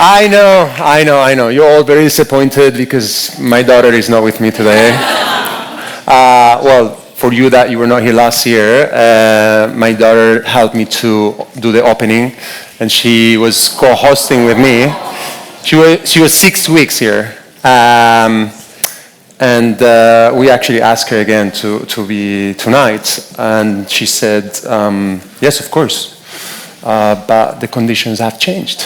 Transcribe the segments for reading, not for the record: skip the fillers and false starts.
I know. You're all very disappointed because my daughter is not with me today. Well, for you that you were not here last year, my daughter helped me to do the opening, and she was co-hosting with me. She was 6 weeks here, and we actually asked her again to be tonight, and she said, yes, of course, but the conditions have changed.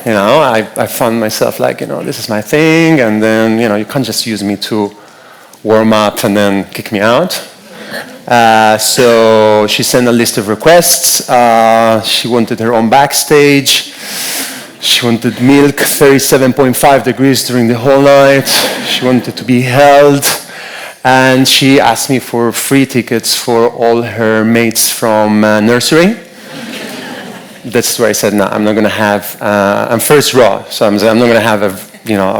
You know, I found myself like, this is my thing, and then, you can't just use me to warm up and then kick me out. So she sent a list of requests. She wanted her own backstage. She wanted milk 37.5 degrees during the whole night. She wanted to be held. And she asked me for free tickets for all her mates from nursery. That's where I said, no, I'm not going to have, I'm first row, so I'm not going to have a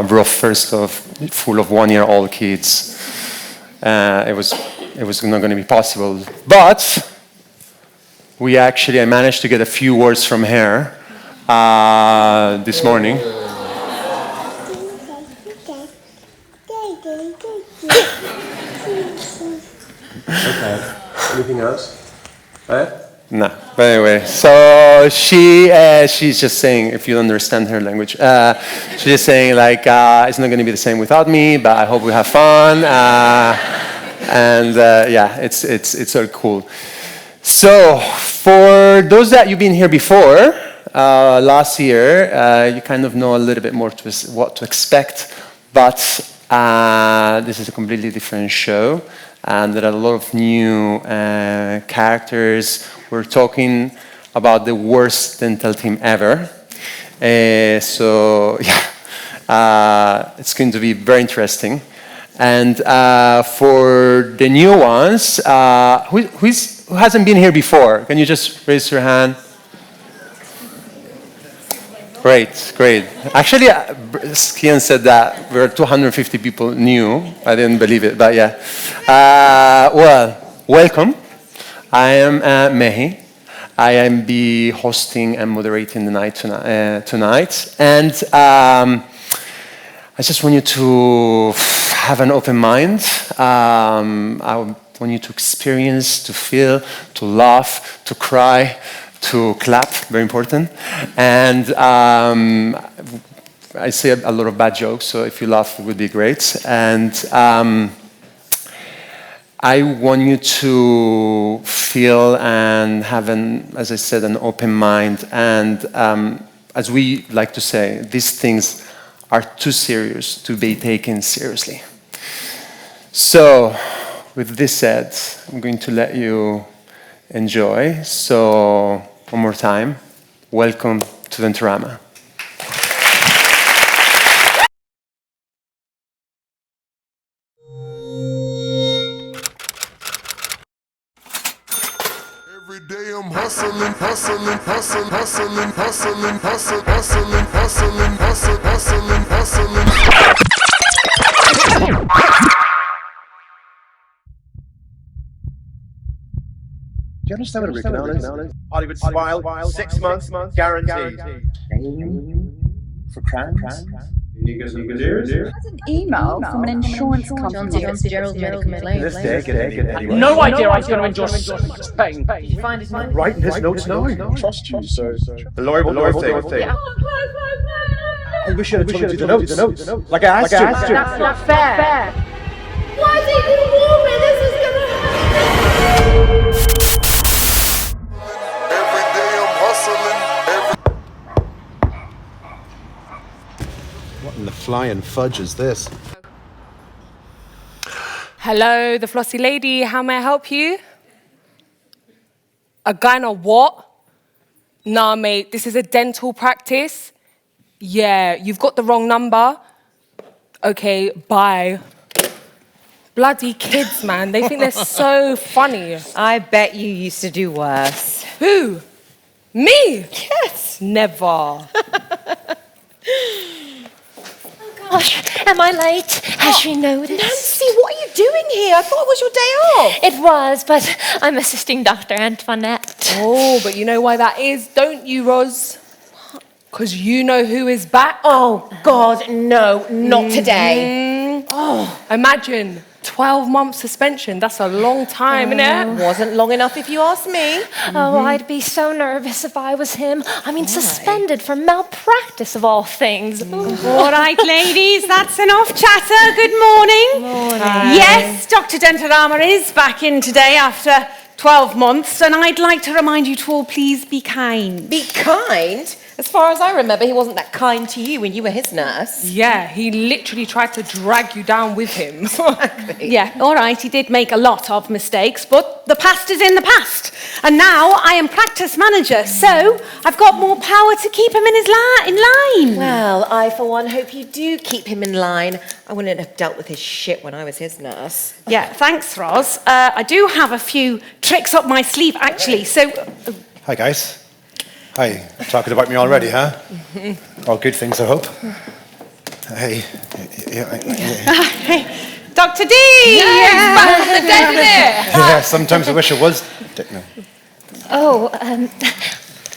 row first full of 1-year-old kids. It was not going to be possible. But I managed to get a few words from her this morning. Okay. Anything else? No. But anyway, so she's just saying, if you understand her language, she's just saying like, it's not going to be the same without me, but I hope we have fun. Yeah, it's all cool. So for those that you've been here before, last year, you kind of know a little bit more what to expect, but this is a completely different show. And there are a lot of new characters. We're talking about the worst dental team ever. So yeah, it's going to be very interesting. And for the new ones, who hasn't been here before? Can you just raise your hand? Great. Actually, Kian said that there are 250 people new. I didn't believe it, but yeah. Well, welcome. I am Mehi. I am be hosting and moderating the night tonight. And I just want you to have an open mind. I want you to experience, to feel, to laugh, to cry, to clap, very important. And I say a lot of bad jokes, so if you laugh, it would be great. And I want you to feel and have, as I said, an open mind. And as we like to say, these things are too serious to be taken seriously. So, with this said, I'm going to let you enjoy. So, one more time, welcome to Dentorama. Every day I'm hustling, hustling, hustling, hustling, hustling, hustling, hustling, hustling, hustling, hustling, hustling. Do you understand what a root canal is? Hollywood Smile, 6 months, guaranteed. For crowns? You got an email from an insurance company. This day, get anywhere. No idea I was going to endure so much pain. Write his notes now. I trust you, so. The lawyer will thing. I wish I had told you the notes. Like I asked you. That's not fair. Why didn't you warn me this was going to happen? Every day I'm hustling. What in the flying fudge is this? Hello, the flossy lady. How may I help you? A gyno what? Nah, mate, this is a dental practice. Yeah, you've got the wrong number. Okay, bye. Bloody kids, man. They think they're so funny. I bet you used to do worse. Who? Me? Yes. Never. Gosh, am I late? Has she noticed? Nancy, what are you doing here? I thought it was your day off. It was, but I'm assisting Dr. Antoinette. Oh, but you know why that is, don't you, Roz? Because you know who is back. Oh, God, no, not today. Oh, imagine 12-month suspension. That's a long time, innit? Wasn't long enough if you ask me. Oh, I'd be so nervous if I was him. I mean, suspended for malpractice of all things. All right, ladies, that's enough chatter. Good morning. Yes, Dr. Dentorama is back in today after 12 months, and I'd like to remind you to all please be kind. Be kind? As far as I remember, he wasn't that kind to you when you were his nurse. Yeah, he literally tried to drag you down with him. Yeah, all right, he did make a lot of mistakes, but the past is in the past. And now I am practice manager, so I've got more power to keep him in line. Well, I, for one, hope you do keep him in line. I wouldn't have dealt with his shit when I was his nurse. Yeah, thanks, Roz. I do have a few tricks up my sleeve, actually, so... Hi, guys. Hi. Talking about me already, huh? All good things, I hope. Hey. Hey, Dr. D! Yeah, sometimes I wish I was. No. Oh,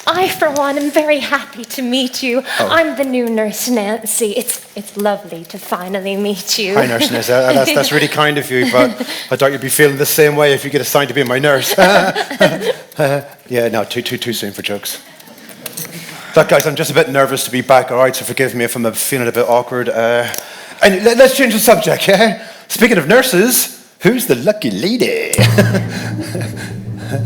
I, for one, am very happy to meet you. I'm the new nurse, Nancy. It's lovely to finally meet you. Hi, Nurse Nessa. That's really kind of you, but I thought you'd be feeling the same way if you get assigned to be my nurse. Yeah, no, too soon for jokes. Look, guys, I'm just a bit nervous to be back, all right? So forgive me if I'm feeling a bit awkward. And let's change the subject, yeah? Speaking of nurses, who's the lucky lady?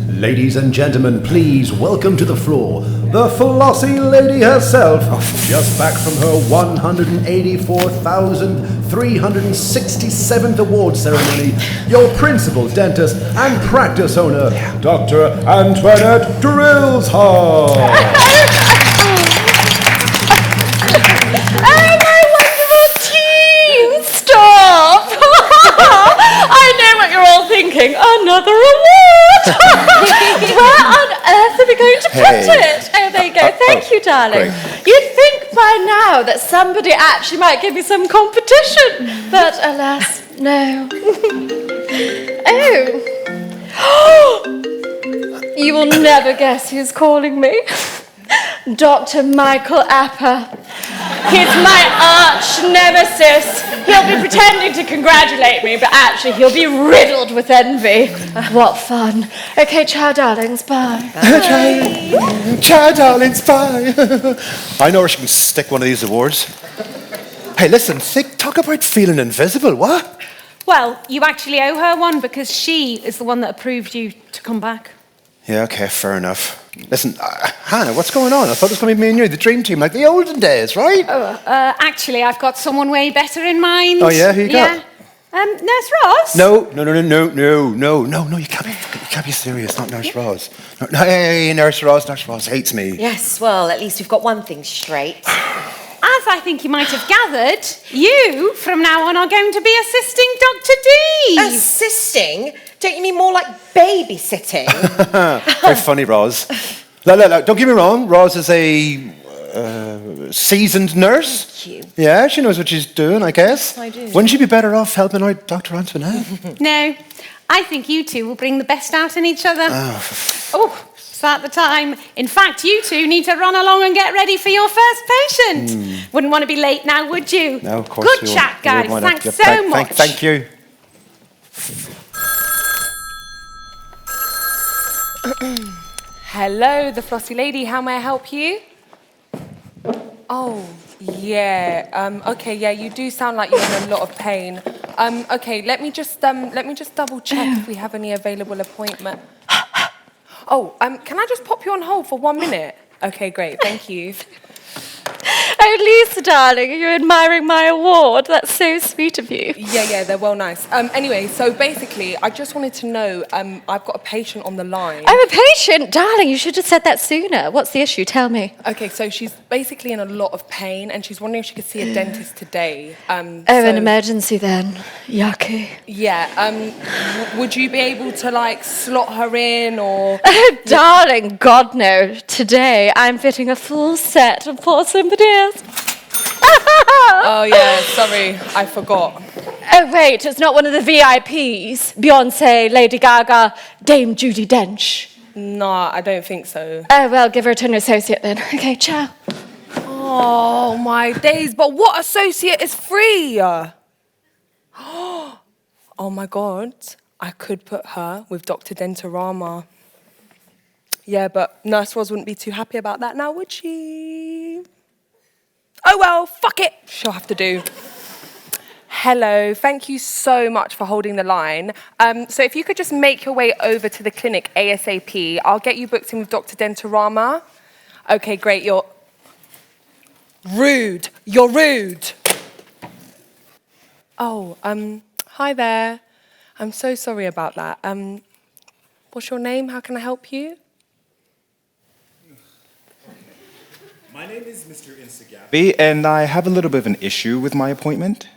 Ladies and gentlemen, please welcome to the floor the Flossy Lady herself, just back from her 184,367th award ceremony, your principal dentist and practice owner, Dr. Antoinette Drillshard. Oh, my wonderful team! Stop! I know what you're all thinking. Another award! Where on earth are we going to put it? Oh, there you go. Thank you, darling. Great. You'd think by now that somebody actually might give me some competition. But alas, no. Oh! You will never guess who's calling me. Dr. Michael Apper. He's my arch nemesis. He'll be pretending to congratulate me, but actually he'll be riddled with envy. What fun. Okay, ciao, darlings. Bye. Ciao, darlings, bye. I know where she can stick one of these awards. Hey, listen, talk about feeling invisible, what? Well, you actually owe her one because she is the one that approved you to come back. Yeah, okay, fair enough. Listen, Hannah, what's going on? I thought it was going to be me and you, the dream team, like the olden days, right? Actually, I've got someone way better in mind. Oh, yeah? Who you got? Nurse Ross? No, you can't be serious, not Nurse Ross. No, hey, Nurse Ross hates me. Yes, well, at least we've got one thing straight. As I think you might have gathered, you, from now on, are going to be assisting Dr. D. Assisting? Don't you mean more like babysitting? Very funny, Roz. No, don't get me wrong. Roz is a seasoned nurse. Thank you. Yeah, she knows what she's doing, I guess. I do. Wouldn't she be better off helping out Dr. Antoinette? No, I think you two will bring the best out in each other. Oh, it's at the time. In fact, you two need to run along and get ready for your first patient. Wouldn't want to be late now, would you? No, of course. Good chat, guys. Thanks Yeah, so much. Thank you. Hello, the Flossy Lady. How may I help you? Oh, yeah. Okay, yeah, you do sound like you're in a lot of pain. Okay, let me just double check if we have any available appointment. Oh, can I just pop you on hold for 1 minute? Okay, great. Thank you. Oh, Lisa, darling, are you admiring my award? That's so sweet of you. Yeah, they're well nice. Anyway, so basically, I just wanted to know, I've got a patient on the line. I'm a patient? Darling, you should have said that sooner. What's the issue? Tell me. Okay, so she's basically in a lot of pain, and she's wondering if she could see a dentist today. An emergency then. Yucky. Yeah, would you be able to, like, slot her in, or... Oh, darling, God, no. Today, I'm fitting a full set of poor somebody else. Oh, yeah, sorry, I forgot. Oh, wait, it's not one of the VIPs. Beyonce, Lady Gaga, Dame Judi Dench. No, I don't think so. Oh, well, give her to an associate then. Okay, ciao. Oh, my days. But what associate is free? Oh, my God. I could put her with Dr. Dentorama. Yeah, but Nurse Roz wouldn't be too happy about that now, would she? Oh, well, fuck it. She'll have to do. Hello, thank you so much for holding the line. So if you could just make your way over to the clinic ASAP, I'll get you booked in with Dr. Dentorama. Okay, great, you're rude. You're rude. Oh, hi there. I'm so sorry about that. What's your name? How can I help you? My name is Mr. Instagabi, and I have a little bit of an issue with my appointment.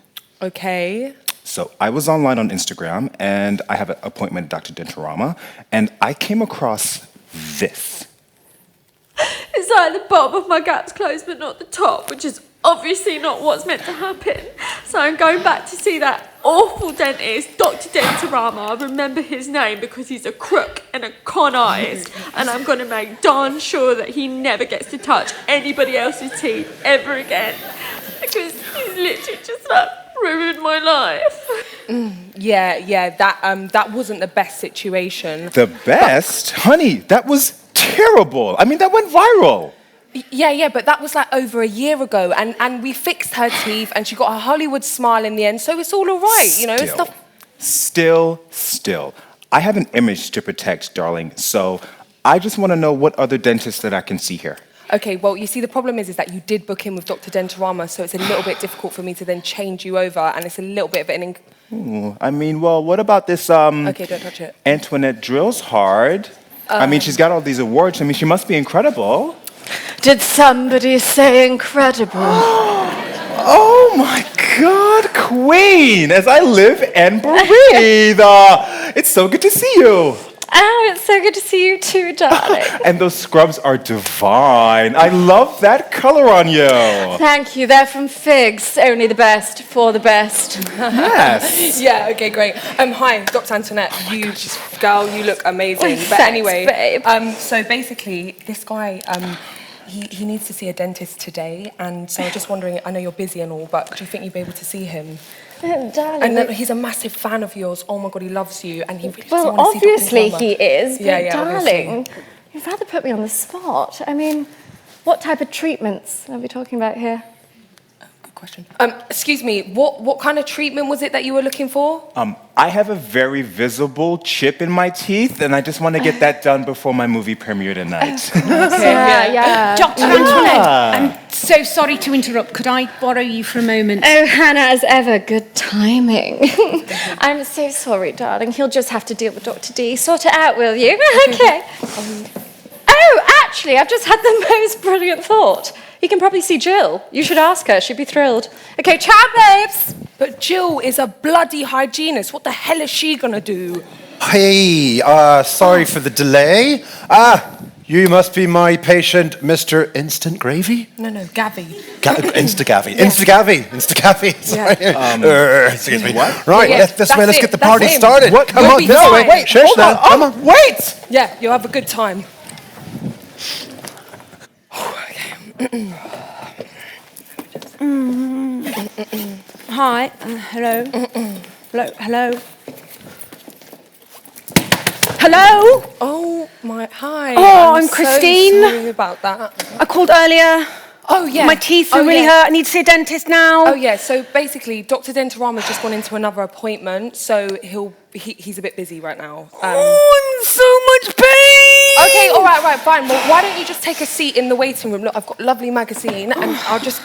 Okay. So I was online on Instagram, and I have an appointment at Dr. Dentorama, and I came across this. It's like the bottom of my gap's closed, but not the top, which is obviously not what's meant to happen. So I'm going back to see that awful dentist, Dr. Dentorama. I remember his name because he's a crook and a con artist, and I'm going to make darn sure that he never gets to touch anybody else's teeth ever again, because he's literally just like ruined my life. Yeah, that wasn't the best situation. The best? Honey, that was terrible. I mean, that went viral. Yeah, but that was like over a year ago, and we fixed her teeth, and she got her Hollywood smile in the end, so it's all right, you know. It's not... Still. I have an image to protect, darling, so I just want to know what other dentists that I can see here. Okay, well, you see, the problem is that you did book in with Dr. Dentorama, so it's a little bit difficult for me to then change you over, and it's a little bit of an... I mean, well, what about this, Okay, don't touch it. Antoinette Drills Hard? I mean, she's got all these awards. I mean, she must be incredible. Did somebody say incredible? Oh my God, Queen! As I live and breathe. It's so good to see you. Oh, it's so good to see you too, darling. And those scrubs are divine. I love that color on you. Thank you. They're from Figs. Only the best for the best. Yes. Yeah, okay, great. Hi, Dr. Antoinette. You look amazing. But Thanks, anyway, babe. So basically, this guy, he needs to see a dentist today, and so I'm just wondering, I know you're busy and all, but do you think you'd be able to see him? Darling. And then he's a massive fan of yours. Oh my God, he loves you, and he really doesn't Well, want to see obviously Dr. he is, but Yeah, darling, obviously. you'd rather put me on the spot. I mean, what type of treatments are we talking about here? Good question. Excuse me, what kind of treatment was it that you were looking for? I have a very visible chip in my teeth, and I just want to get that done before my movie premiere tonight. Yeah. Dr. Antoinette, I'm so sorry to interrupt. Could I borrow you for a moment? Oh, Hannah, as ever, good timing. I'm so sorry, darling. He'll just have to deal with Dr. D. Sort it out, will you? Okay. Oh, actually, I've just had the most brilliant thought. You can probably see Jill. You should ask her. She'd be thrilled. Okay, ciao, babes. But Jill is a bloody hygienist. What the hell is she gonna do? Hey, sorry for the delay. You must be my patient, Mr. Instant Gravy? No, Gavi. Instagavi. Instagavi. Sorry. Excuse me. What? Right, Yeah, let's get the party him. started. What? Come You'll on, be no, fine. wait, shush Hold now. on. Come on, wait! Yeah, you'll have a good time. Hi. Hello. Hello. Hello. Oh my, hi. Oh, I'm so Christine. Sorry about that. I called earlier. Oh yeah. My teeth are really hurt. I need to see a dentist now. Oh yeah. So basically, Dr. Dentorama's just gone into another appointment, so he's a bit busy right now. I'm so much pain. Okay, all right, fine. Well, why don't you just take a seat in the waiting room? Look, I've got a lovely magazine, and I'll just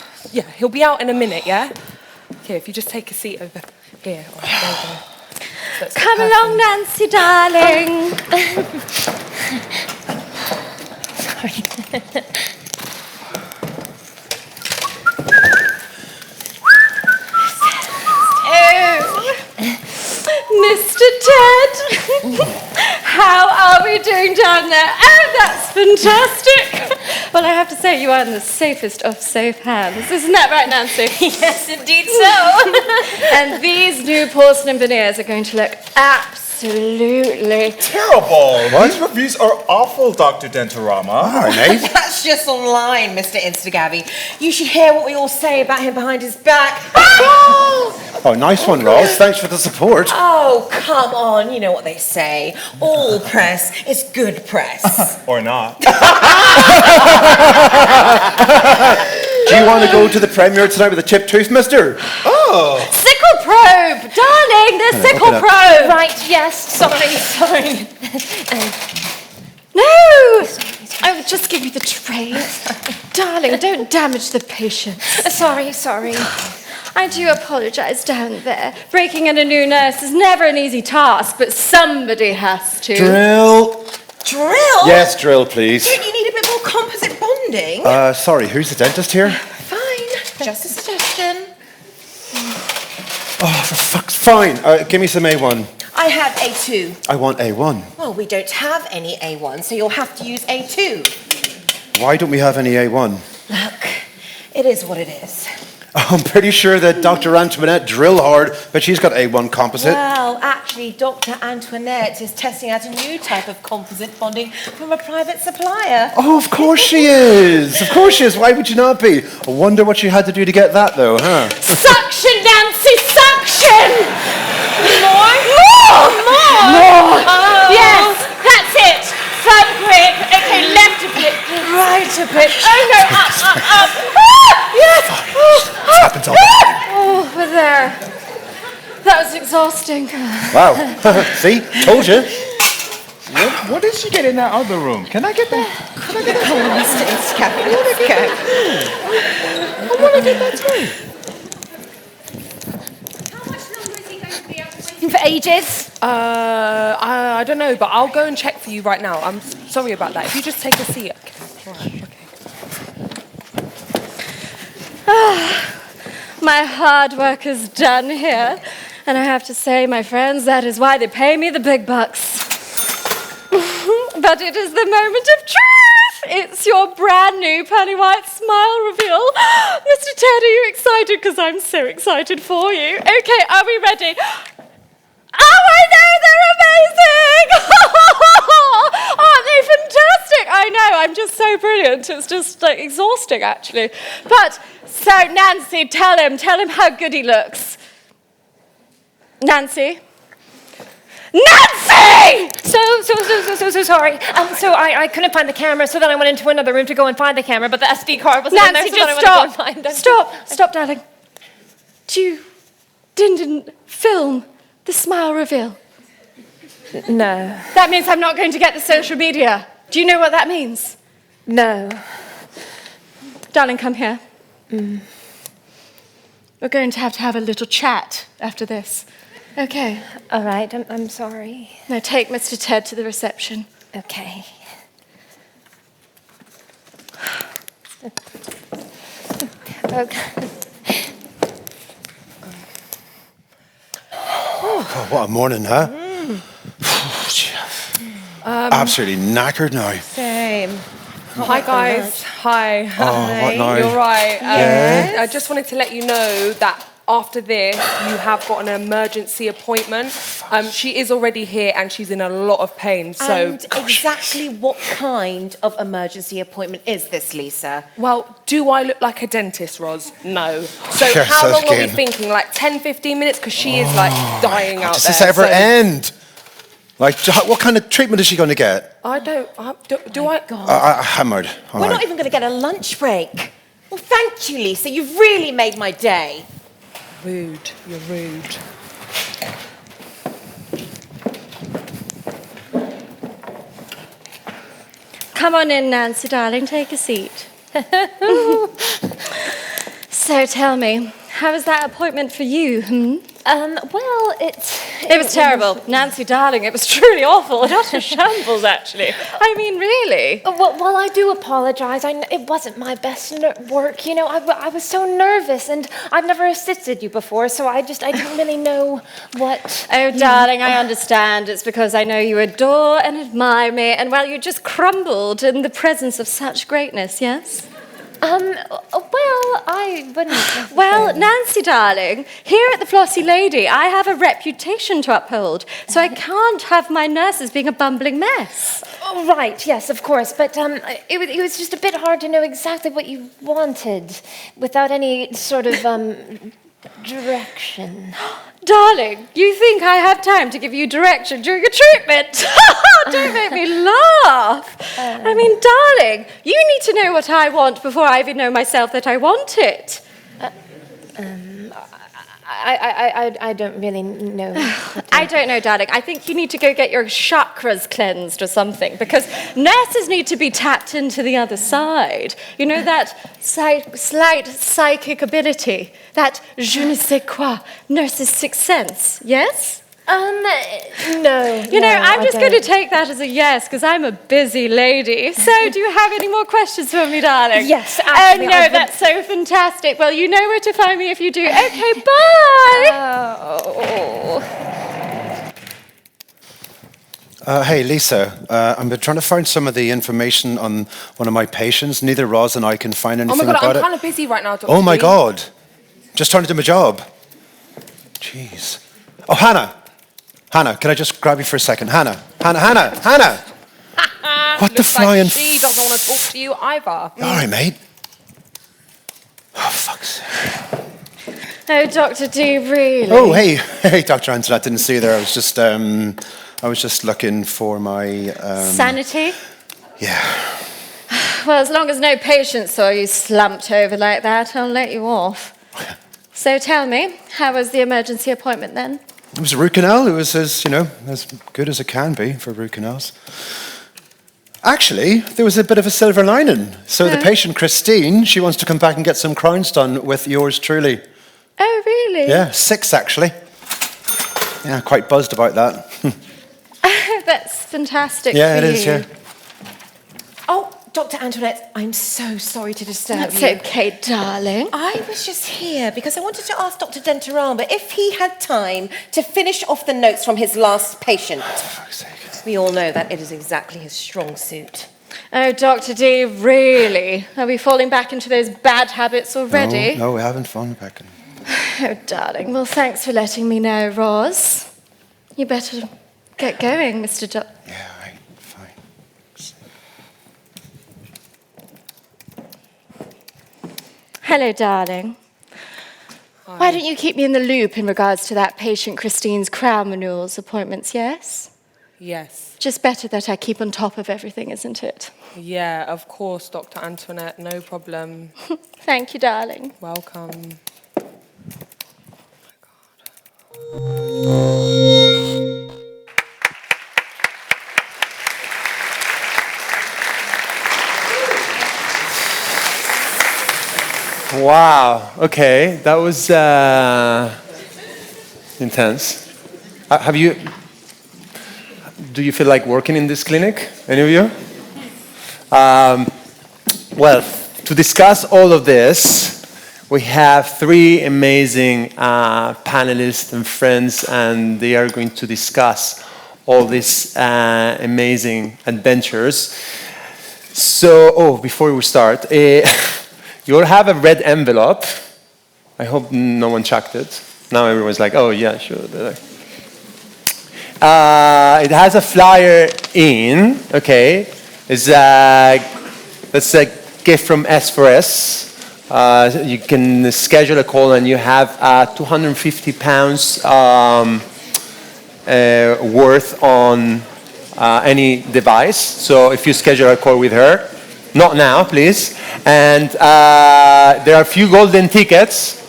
he'll be out in a minute. Yeah. Here, if you just take a seat over here. All right, there you go. So it's Come perfect. along, Nancy, darling. Mr. Ted, how are we doing down there? Oh, that's fantastic. Well, I have to say, you are in the safest of safe hands. Isn't that right, Nancy? Yes, indeed so. And these new porcelain veneers are going to look absolutely absolutely Terrible. These reviews are awful, Dr. Dentorama. Aren't they? That's just online, Mr. Instagabby. You should hear what we all say about him behind his back. Oh, nice one, Ross. Thanks for the support. Oh, come on. You know what they say. All press is good press. Or not. Do you want to go to the premiere tonight with a chipped tooth, mister? Oh. Sickle probe! Darling, the sickle open up. probe! Right, yes, sorry. No! I will just give you the tray. Darling, don't damage the patient. Sorry. I do apologise down there. Breaking in a new nurse is never an easy task, but somebody has to. Drill. Drill? Yes, drill, please. Don't you need a bit more composite bonding? Sorry, who's the dentist here? Fine, just a suggestion. Oh, for fuck's fine. Give me some A1. I have A2. I want A1. Well, we don't have any A1, so you'll have to use A2. Why don't we have any A1? Look, it is what it is. I'm pretty sure that Dr. Antoinette drill hard, but she's got A1 composite. Well, actually, Dr. Antoinette is testing out a new type of composite bonding from a private supplier. Oh, of course she is. Of course she is. Why would you not be? I wonder what she had to do to get that, though, huh? Suction, Nancy, suction! More? Yes, that's it. Thumb grip. Okay, left a bit, right a bit. Oh no, up. Ah, yes. Happens all the time. Oh, we're there. That was exhausting. Wow. See? Told you. What did she get in that other room? Can I get that? Mr. Inscapy, let's go. I want to get that too. For ages. I don't know, but I'll go and check for you right now. I'm sorry about that. If you just take a seat. Okay. My hard work is done here. And I have to say, my friends, that is why they pay me the big bucks. But it is the moment of truth. It's your brand new pearly white smile reveal. Mr. Ted, are you excited? Because I'm so excited for you. Okay, are we ready? Oh, I know, they're amazing! Aren't they fantastic? I know, I'm just so brilliant. It's just like exhausting, actually. But, so Nancy, tell him how good he looks. Nancy? Nancy! So sorry. So I couldn't find the camera, so then I went into another room to go and find the camera, but the SD card wasn't in there, Nancy, so then I just went to go and find it. Stop, darling. You didn't film the smile reveal? No. That means I'm not going to get the social media. Do you know what that means? No. Darling, come here. We're going to have a little chat after this. Okay. All right, I'm sorry. Now take Mr. Ted to the reception. Okay. Okay. Oh, what a morning, huh? Absolutely knackered now. Same. Hi guys. Hi. Oh, what now? You're right. Yes. I just wanted to let you know that after this, you have got an emergency appointment. She is already here and she's in a lot of pain. So And exactly what kind of emergency appointment is this, Lisa? Well, do I look like a dentist, Roz? No. So Yes, how long are we again. thinking? Like 10, 15 minutes? Because she is like dying out Does there. this ever so end? Like, what kind of treatment is she going to get? I don't. Do I? I'm out. All We're right. not even going to get a lunch break. Well, thank you, Lisa. You've really made my day. Rude. You're rude. Come on in, Nancy, darling. Take a seat. So tell me, how was that appointment for you? Well, It was terrible. Nancy, darling, it was truly awful. It utter shambles, actually. I mean, really. Well, I do apologize. It wasn't my best work. You know, I was so nervous, and I've never assisted you before, so I didn't really know what. Oh, darling, I understand. It's because I know you adore and admire me, and well, you just crumbled in the presence of such greatness, yes? Well, I wouldn't. Well, Nancy, darling, here at the Flossy Lady, I have a reputation to uphold, so I can't have my nurses being a bumbling mess. Oh, right, yes, of course, but it was just a bit hard to know exactly what you wanted without any sort of direction. Darling, you think I have time to give you direction during a treatment? Don't make me laugh. I mean, darling, you need to know what I want before I even know myself that I want it. I don't really know. I don't know, darling. I think you need to go get your chakras cleansed or something, because nurses need to be tapped into the other side. You know, that slight psychic ability, that je ne sais quoi, nurse's sixth sense, yes? No. You know, I'm just going to take that as a yes, because I'm a busy lady. So, do you have any more questions for me, darling? Yes, actually. Oh, no, that's so fantastic. Well, you know where to find me if you do. Okay, bye! Hey, Lisa, I've been trying to find some of the information on one of my patients. Neither Roz and I can find anything Oh my God, about I'm it. kind of busy right now, Dr. Oh my D. God. Just trying to do my job. Jeez. Oh, Hannah. Hannah, can I just grab you for a second? Hannah. What the flying... She doesn't want to talk to you either. All right, mate. Oh, fuck's sake. Oh, Dr. D, really? Oh, hey. Hey, Dr. Antoinette, didn't see you there. I was just looking for my... Sanity? Yeah. Well, as long as no patient saw you slumped over like that, I'll let you off. So tell me, how was the emergency appointment then? It was a root canal. It was as good as it can be for root canals. Actually, there was a bit of a silver lining. So the patient, Christine, she wants to come back and get some crowns done with yours truly. Oh, really? Yeah, 6 actually. Yeah, quite buzzed about that. Oh, that's fantastic. Yeah, for it is, you. yeah. Oh, Dr. Antoinette, I'm so sorry to disturb That's you. okay, darling. I was just here because I wanted to ask Dr. Dentorama if he had time to finish off the notes from his last patient. For fuck's sake. We all know that it is exactly his strong suit. Oh, Dr. D, really? Are we falling back into those bad habits already? No, we haven't fallen back in. Oh, darling. Well, thanks for letting me know, Roz. You better get going, Mr. Yeah, right, fine. Hello, darling. Hi. Why don't you keep me in the loop in regards to that patient Christine's crown renewals appointments, yes? Yes. Just better that I keep on top of everything, isn't it? Yeah, of course, Dr. Antoinette, no problem. Thank you, darling. Welcome. Wow. Okay, that was intense. Do you feel like working in this clinic? Any of you? Well, to discuss all of this, we have 3 amazing panelists and friends, and they are going to discuss all these amazing adventures. So, before we start, you'll have a red envelope. I hope no one checked it. Now everyone's like, oh yeah, sure. It has a flyer in, okay. That's a gift from S4S. You can schedule a call and you have £250 worth on any device. So if you schedule a call with her, not now, please. And there are a few golden tickets.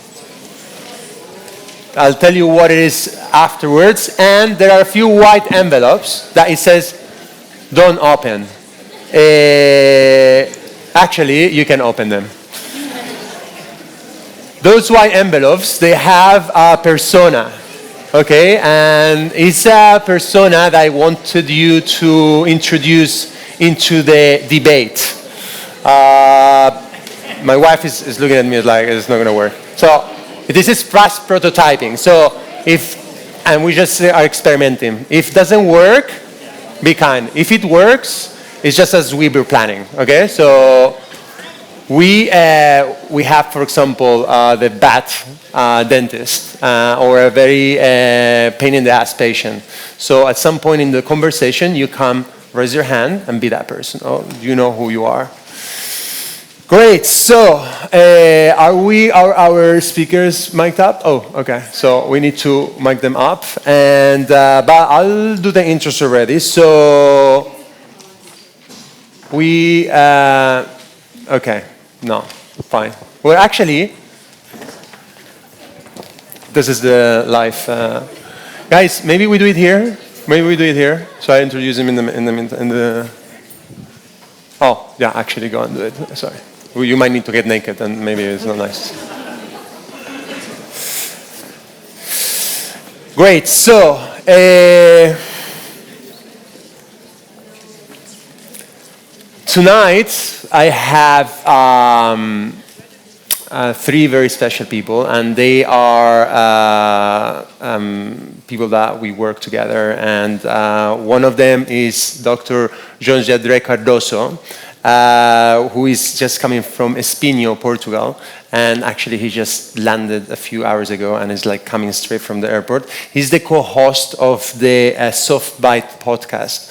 I'll tell you what it is afterwards. And there are a few white envelopes that it says, don't open. Actually, you can open them. Those white envelopes, they have a persona. Okay, and it's a persona that I wanted you to introduce into the debate. My wife is looking at me like it's not going to work. So this is fast prototyping. So and we just are experimenting. If it doesn't work, be kind. If it works, it's just as we were planning. Okay, so We have, for example, the bat dentist or a very pain in the ass patient. So at some point in the conversation, you come, raise your hand, and be that person. Oh, you know who you are. Great. So are our speakers mic'd up? Oh, okay. So we need to mic them up, and but I'll do the intros already. So we okay. No, fine. Well, actually, this is the live. Guys, maybe we do it here. Maybe we do it here. So I introduce him in the. Oh, yeah. Actually, go and do it. Sorry. Well, you might need to get naked, and maybe it's not nice. Great. So. Tonight, I have three very special people, and they are people that we work together. And one of them is Dr. João Jadré Cardoso, who is just coming from Espinho, Portugal. And actually, he just landed a few hours ago and is like coming straight from the airport. He's the co-host of the Soft Bite podcast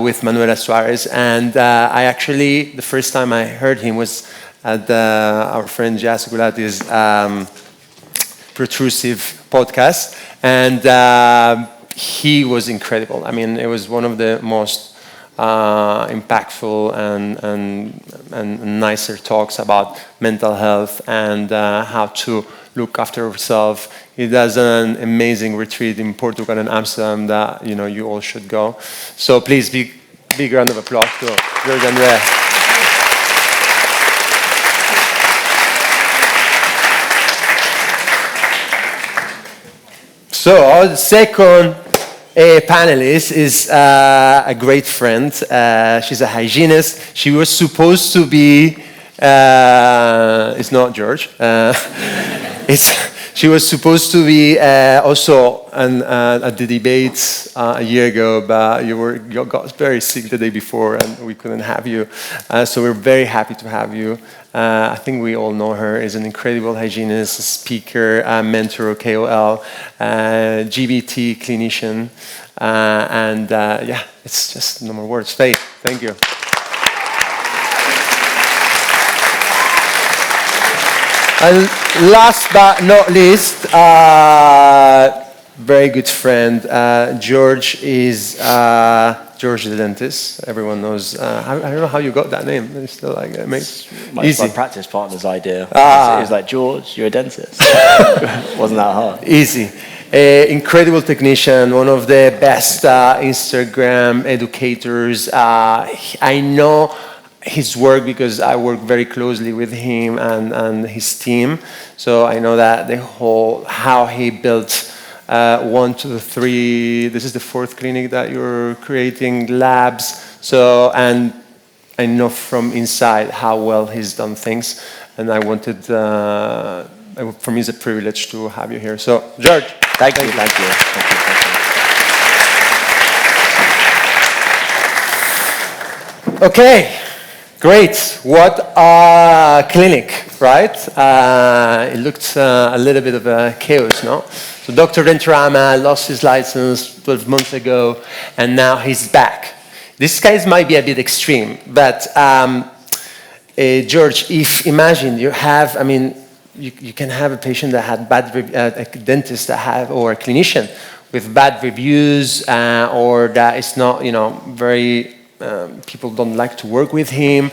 with Manuela Suarez. And I actually, the first time I heard him was at our friend Jas Gulati's Protrusive podcast. And he was incredible. I mean, it was one of the most impactful and nicer talks about mental health and how to look after yourself. He does an amazing retreat in Portugal and Amsterdam that you all should go. So please, big round of applause to Jorge André. So our second panelist is a great friend. She's a hygienist. She was supposed to be, it's not George. She was supposed to be also at the debates a year ago, but you got very sick the day before and we couldn't have you. So we're very happy to have you. I think we all know her. Is an incredible hygienist, speaker, mentor, KOL, GBT clinician, and yeah, it's just no more words. Faith, thank you. And last but not least, very good friend, George is George the dentist. Everyone knows. I don't know how you got that name. It's still like my practice partner's idea. It was like, George, you're a dentist. Wasn't that hard? Easy. Incredible technician, one of the best Instagram educators. I know his work because I work very closely with him and his team. So I know that how he built 1, 2, 3. This is the 4th clinic that you're creating, labs. So, and I know from inside how well he's done things. And I wanted, for me, it's a privilege to have you here. So, George, thank you. Okay, great. What a clinic, right? It looked a little bit of a chaos, no? So Dr. Dentorama lost his license 12 months ago, and now he's back. This case might be a bit extreme, but George, imagine you have, you can have a patient that had a dentist that have, or a clinician with bad reviews, or that is not, very, people don't like to work with him.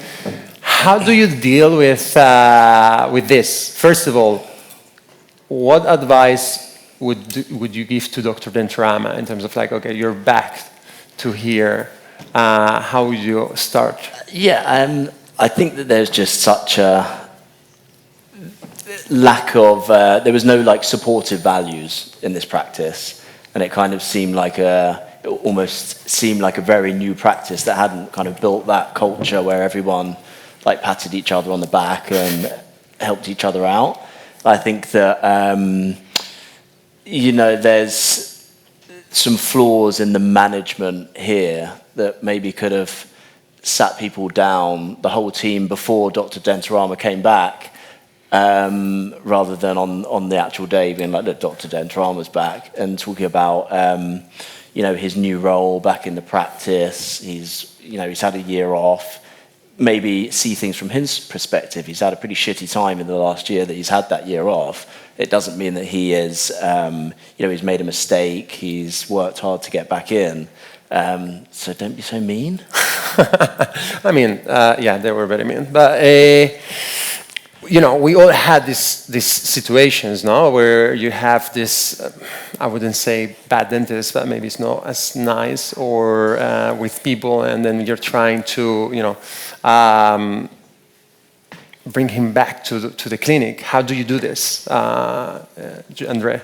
How do you deal with this? First of all, what advice would you give to Dr. Dentorama in terms of like, okay, you're back to here, how would you start? Yeah, I think that there's just such a lack of, there was no like supportive values in this practice, and it kind of seemed like almost seemed like a very new practice that hadn't kind of built that culture where everyone like patted each other on the back and helped each other out. I think that, there's some flaws in the management here that maybe could have sat people down, the whole team, before Dr. Dentorama came back, rather than on the actual day being like, look, Dr. Dentorama's back, and talking about, his new role back in the practice. He's had a year off. Maybe see things from his perspective. He's had a pretty shitty time in the last year that he's had that year off. It doesn't mean that he is, he's made a mistake. He's worked hard to get back in. So don't be so mean. I mean, they were very mean. But, we all had these situations, no, where you have this, I wouldn't say bad dentist, but maybe it's not as nice, or with people, and then you're trying to, bring him back to the clinic. How do you do this, Andre?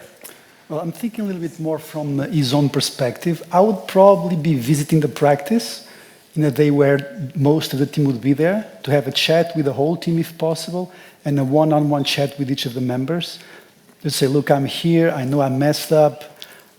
Well, I'm thinking a little bit more from his own perspective. I would probably be visiting the practice in a day where most of the team would be there, to have a chat with the whole team if possible, and a one-on-one chat with each of the members. Just say, look, I'm here, I know I messed up,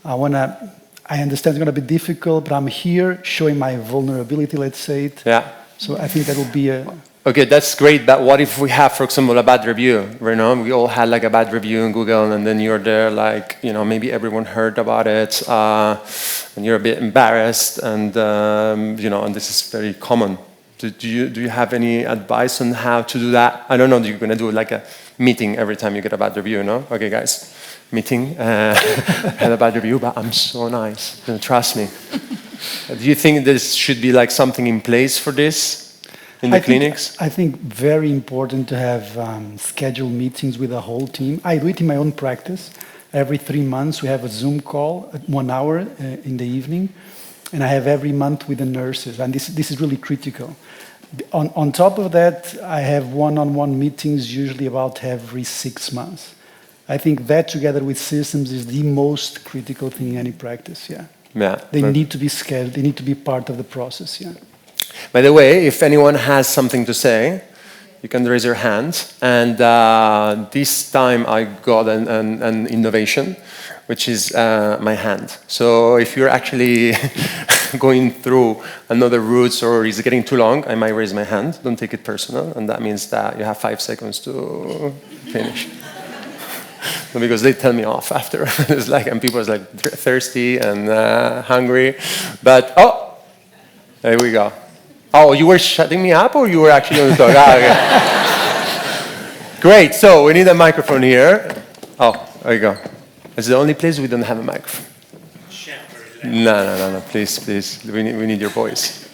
I understand it's gonna be difficult, but I'm here showing my vulnerability, let's say it. Yeah. So I think that will be a... Okay, that's great, but what if we have, for example, a bad review? We all had like a bad review in Google, and then you're there like, maybe everyone heard about it, and you're a bit embarrassed, and, and this is very common. Do you have any advice on how to do that? I don't know, you're going to do like a meeting every time you get a bad review, no? Okay, guys, meeting, had a bad review, but I'm so nice, trust me. Do you think there should be like something in place for this? In the clinics? I think very important to have scheduled meetings with the whole team. I do it in my own practice. Every 3 months we have a Zoom call at 1 hour in the evening, and I have every month with the nurses, and this is really critical. On top of that, I have one-on-one meetings usually about every 6 months. I think that together with systems is the most critical thing in any practice, yeah. They need to be scheduled, they need to be part of the process, yeah. By the way, if anyone has something to say, you can raise your hand. And this time I got an innovation, which is my hand. So if you're actually going through another route or it's getting too long, I might raise my hand. Don't take it personal. And that means that you have 5 seconds to finish. Because they tell me off after. It's like, and people are like thirsty and hungry. But, there we go. Oh, you were shutting me up, or you were actually going to talk? Okay. Great, so we need a microphone here. Oh, there you go. It's the only place we don't have a microphone. No, please. We need your voice.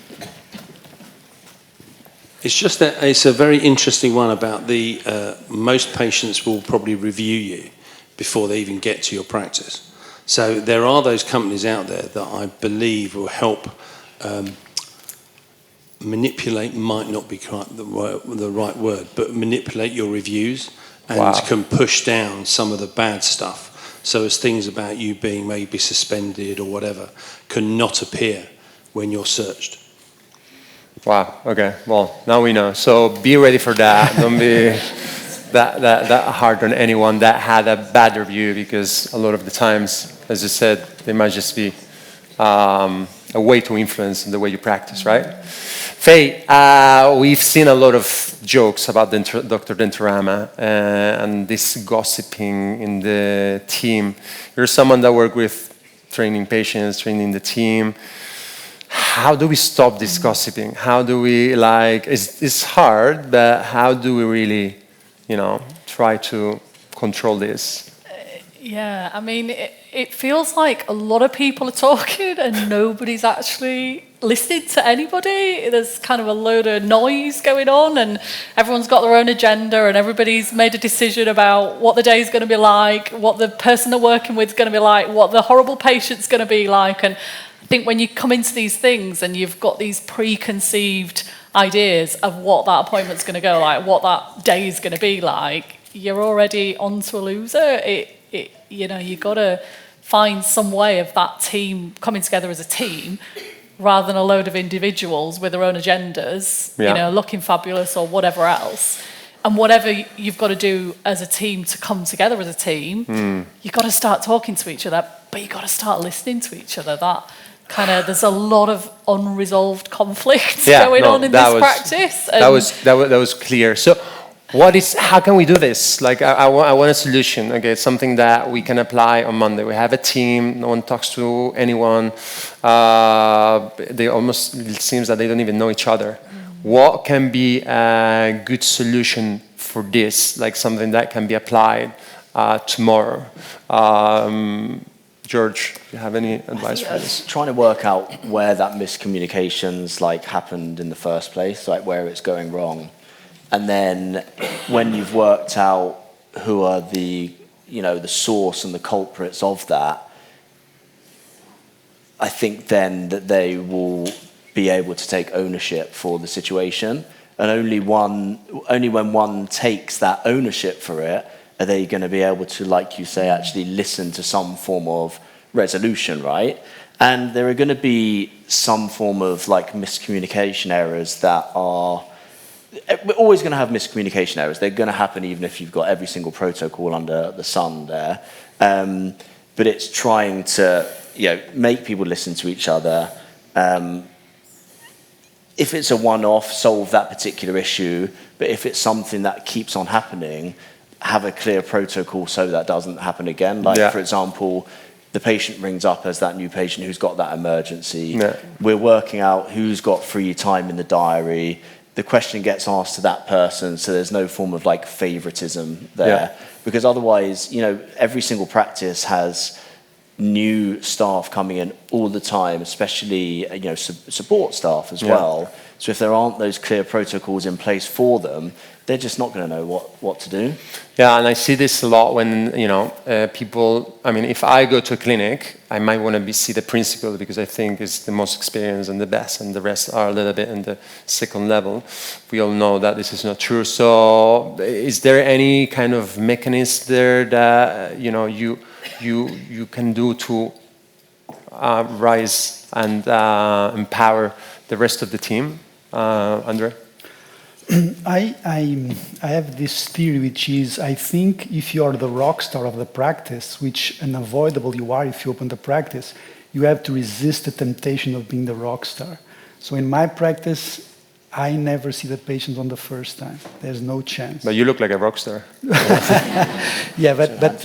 It's just that it's a very interesting one about the, most patients will probably review you before they even get to your practice. So there are those companies out there that I believe will help manipulate, might not be the right word, but manipulate your reviews and can push down some of the bad stuff. So as things about you being maybe suspended or whatever can not appear when you're searched. Wow, okay, well, now we know. So be ready for that. Don't be that hard on anyone that had a bad review, because a lot of the times, as you said, they might just be a way to influence the way you practice, right? Faye, we've seen a lot of jokes about Dr. Dentorama and this gossiping in the team. You're someone that works with training patients, training the team. How do we stop this gossiping? How do we, it's hard, but how do we really, try to control this? Yeah, I mean, it feels like a lot of people are talking and nobody's actually listening to anybody. There's kind of a load of noise going on, and everyone's got their own agenda, and everybody's made a decision about what the day is going to be like, what the person they're working with is going to be like, what the horrible patient's going to be like. And I think when you come into these things and you've got these preconceived ideas of what that appointment's going to go like, what that day is going to be like, you're already onto a loser. You've got to find some way of that team coming together as a team rather than a load of individuals with their own agendas, looking fabulous or whatever else. And whatever you've got to do as a team to come together as a team, you've got to start talking to each other, but you've got to start listening to each other. That there's a lot of unresolved conflict going on in this practice. That was clear. So how can we do this? Like, I want a solution. Okay, it's something that we can apply on Monday. We have a team, no one talks to anyone. It seems that they don't even know each other. What can be a good solution for this? Like something that can be applied tomorrow. George, do you have any advice for this? Trying to work out where that miscommunications happened in the first place, like where it's going wrong. And then when you've worked out who are the source and the culprits of that, I think then that they will be able to take ownership for the situation. And only when one takes that ownership for it, are they going to be able to, like you say, actually listen to some form of resolution, right? And there are going to be some form of miscommunication errors that are... We're always going to have miscommunication errors. They're going to happen even if you've got every single protocol under the sun there. But it's trying to make people listen to each other. If it's a one-off, solve that particular issue. But if it's something that keeps on happening, have a clear protocol so that doesn't happen again. For example, the patient rings up as that new patient who's got that emergency. Yeah. We're working out who's got free time in the diary. The question gets asked to that person, so there's no form of favoritism there. Yeah. Because otherwise, every single practice has new staff coming in all the time, especially support staff as well. So if there aren't those clear protocols in place for them, they're just not going to know what to do. Yeah, and I see this a lot when people. I mean, if I go to a clinic, I might want to see the principal because I think it's the most experienced and the best, and the rest are a little bit in the second level. We all know that this is not true. So, is there any kind of mechanism there that you can do to rise and empower the rest of the team, Andre? I have this theory, which is I think if you are the rock star of the practice, which unavoidable you are if you open the practice, you have to resist the temptation of being the rock star. So in my practice, I never see the patient on the first time. There's no chance. But you look like a rock star. Yeah, but that's,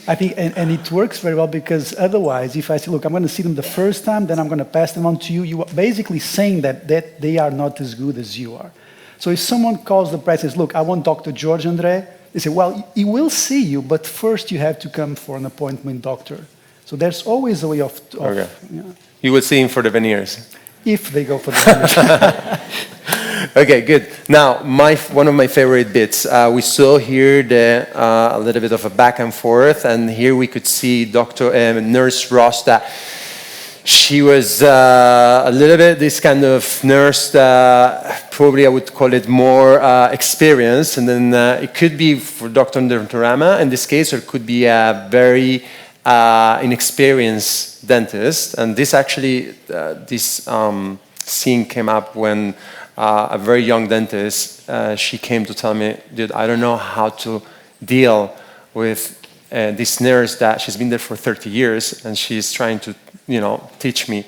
I think, and it works very well because otherwise, if I say, look, I'm going to see them the first time, then I'm going to pass them on to you, you are basically saying that they are not as good as you are. So if someone calls the practice, says, look, I want Dr. George Andre, they say, well, he will see you, but first you have to come for an appointment, doctor. So there's always a way of okay. You would see him for the veneers. If they go for the veneers. Okay, good. Now, one of my favorite bits. We saw here a little bit of a back and forth, and here we could see Nurse Ross that she was a little bit this kind of nurse that probably I would call it more experienced, and then it could be for Dr. Dentorama in this case, or it could be a very inexperienced dentist. And this actually, this scene came up when a very young dentist, she came to tell me, dude, I don't know how to deal with this nurse that she's been there for 30 years and she's trying to, teach me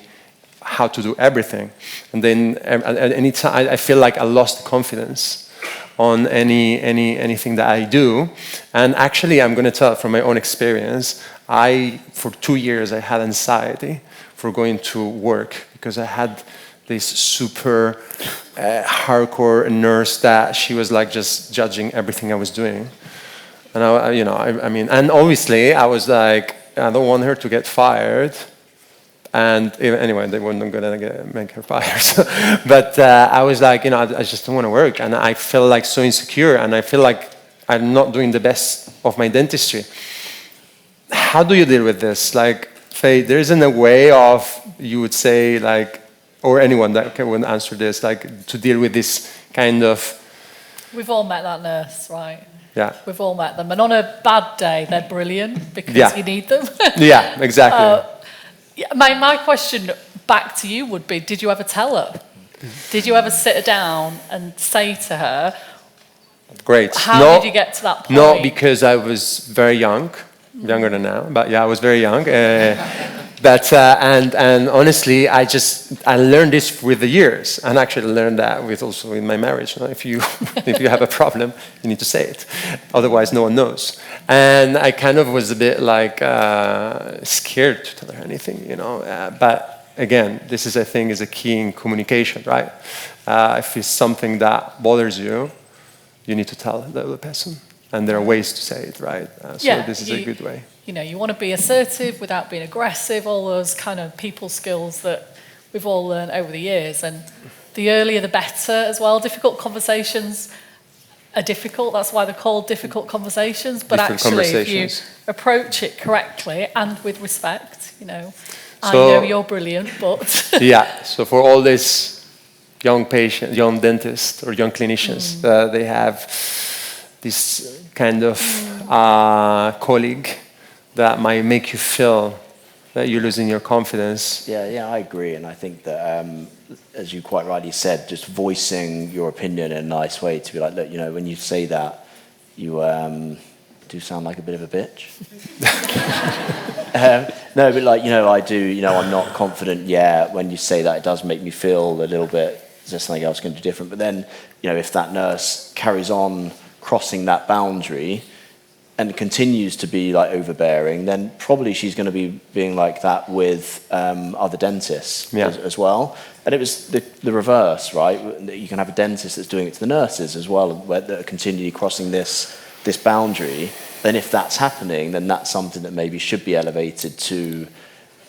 how to do everything. And then at any time, I feel like I lost confidence on anything that I do. And actually, I'm going to tell from my own experience, for 2 years, I had anxiety for going to work because I had this super hardcore nurse that she was like just judging everything I was doing. And I mean, and obviously I was like, I don't want her to get fired. And anyway, they weren't going to make her fired. So, but I was like, I just don't want to work. And I felt like so insecure. And I feel like I'm not doing the best of my dentistry. How do you deal with this? Like, Faye, there isn't a way of, you would say, like, or anyone that would answer this, like, to deal with this kind of... We've all met that nurse, right? Yeah. We've all met them. And on a bad day, they're brilliant because you need them. Yeah, exactly. My question back to you would be, did you ever tell her? Did you ever sit her down and say to her, great. How did you get to that point? No, because I was very young, younger than now, but yeah, I was very young. And honestly, I learned this with the years, and actually learned that with also in my marriage. You know, if you if you have a problem, you need to say it, otherwise no one knows. And I kind of was a bit like scared to tell her anything, you know. But again, this is I think is a key in communication, right? If it's something that bothers you, you need to tell the other person, and there are ways to say it, right? So this is a good way. You know, you want to be assertive without being aggressive, all those kind of people skills that we've all learned over the years. And the earlier the better as well. Difficult conversations are difficult. That's why they're called difficult conversations. But actually, if you approach it correctly and with respect, you know, I know you're brilliant, but... Yeah, so for all these young patients, young dentists or young clinicians, they have this kind of colleague that might make you feel that you're losing your confidence. Yeah, I agree. And I think that, as you quite rightly said, just voicing your opinion in a nice way to be like, look, you know, when you say that, you do sound like a bit of a bitch. No, but like, you know, I do, you know, I'm not confident yet. When you say that, it does make me feel a little bit, is there something else going to do different? But then, you know, if that nurse carries on crossing that boundary and continues to be like overbearing, then probably she's going to be being like that with other dentists as well. And it was the reverse, right? You can have a dentist that's doing it to the nurses as well, where they're continually crossing this boundary. Then if that's happening, then that's something that maybe should be elevated to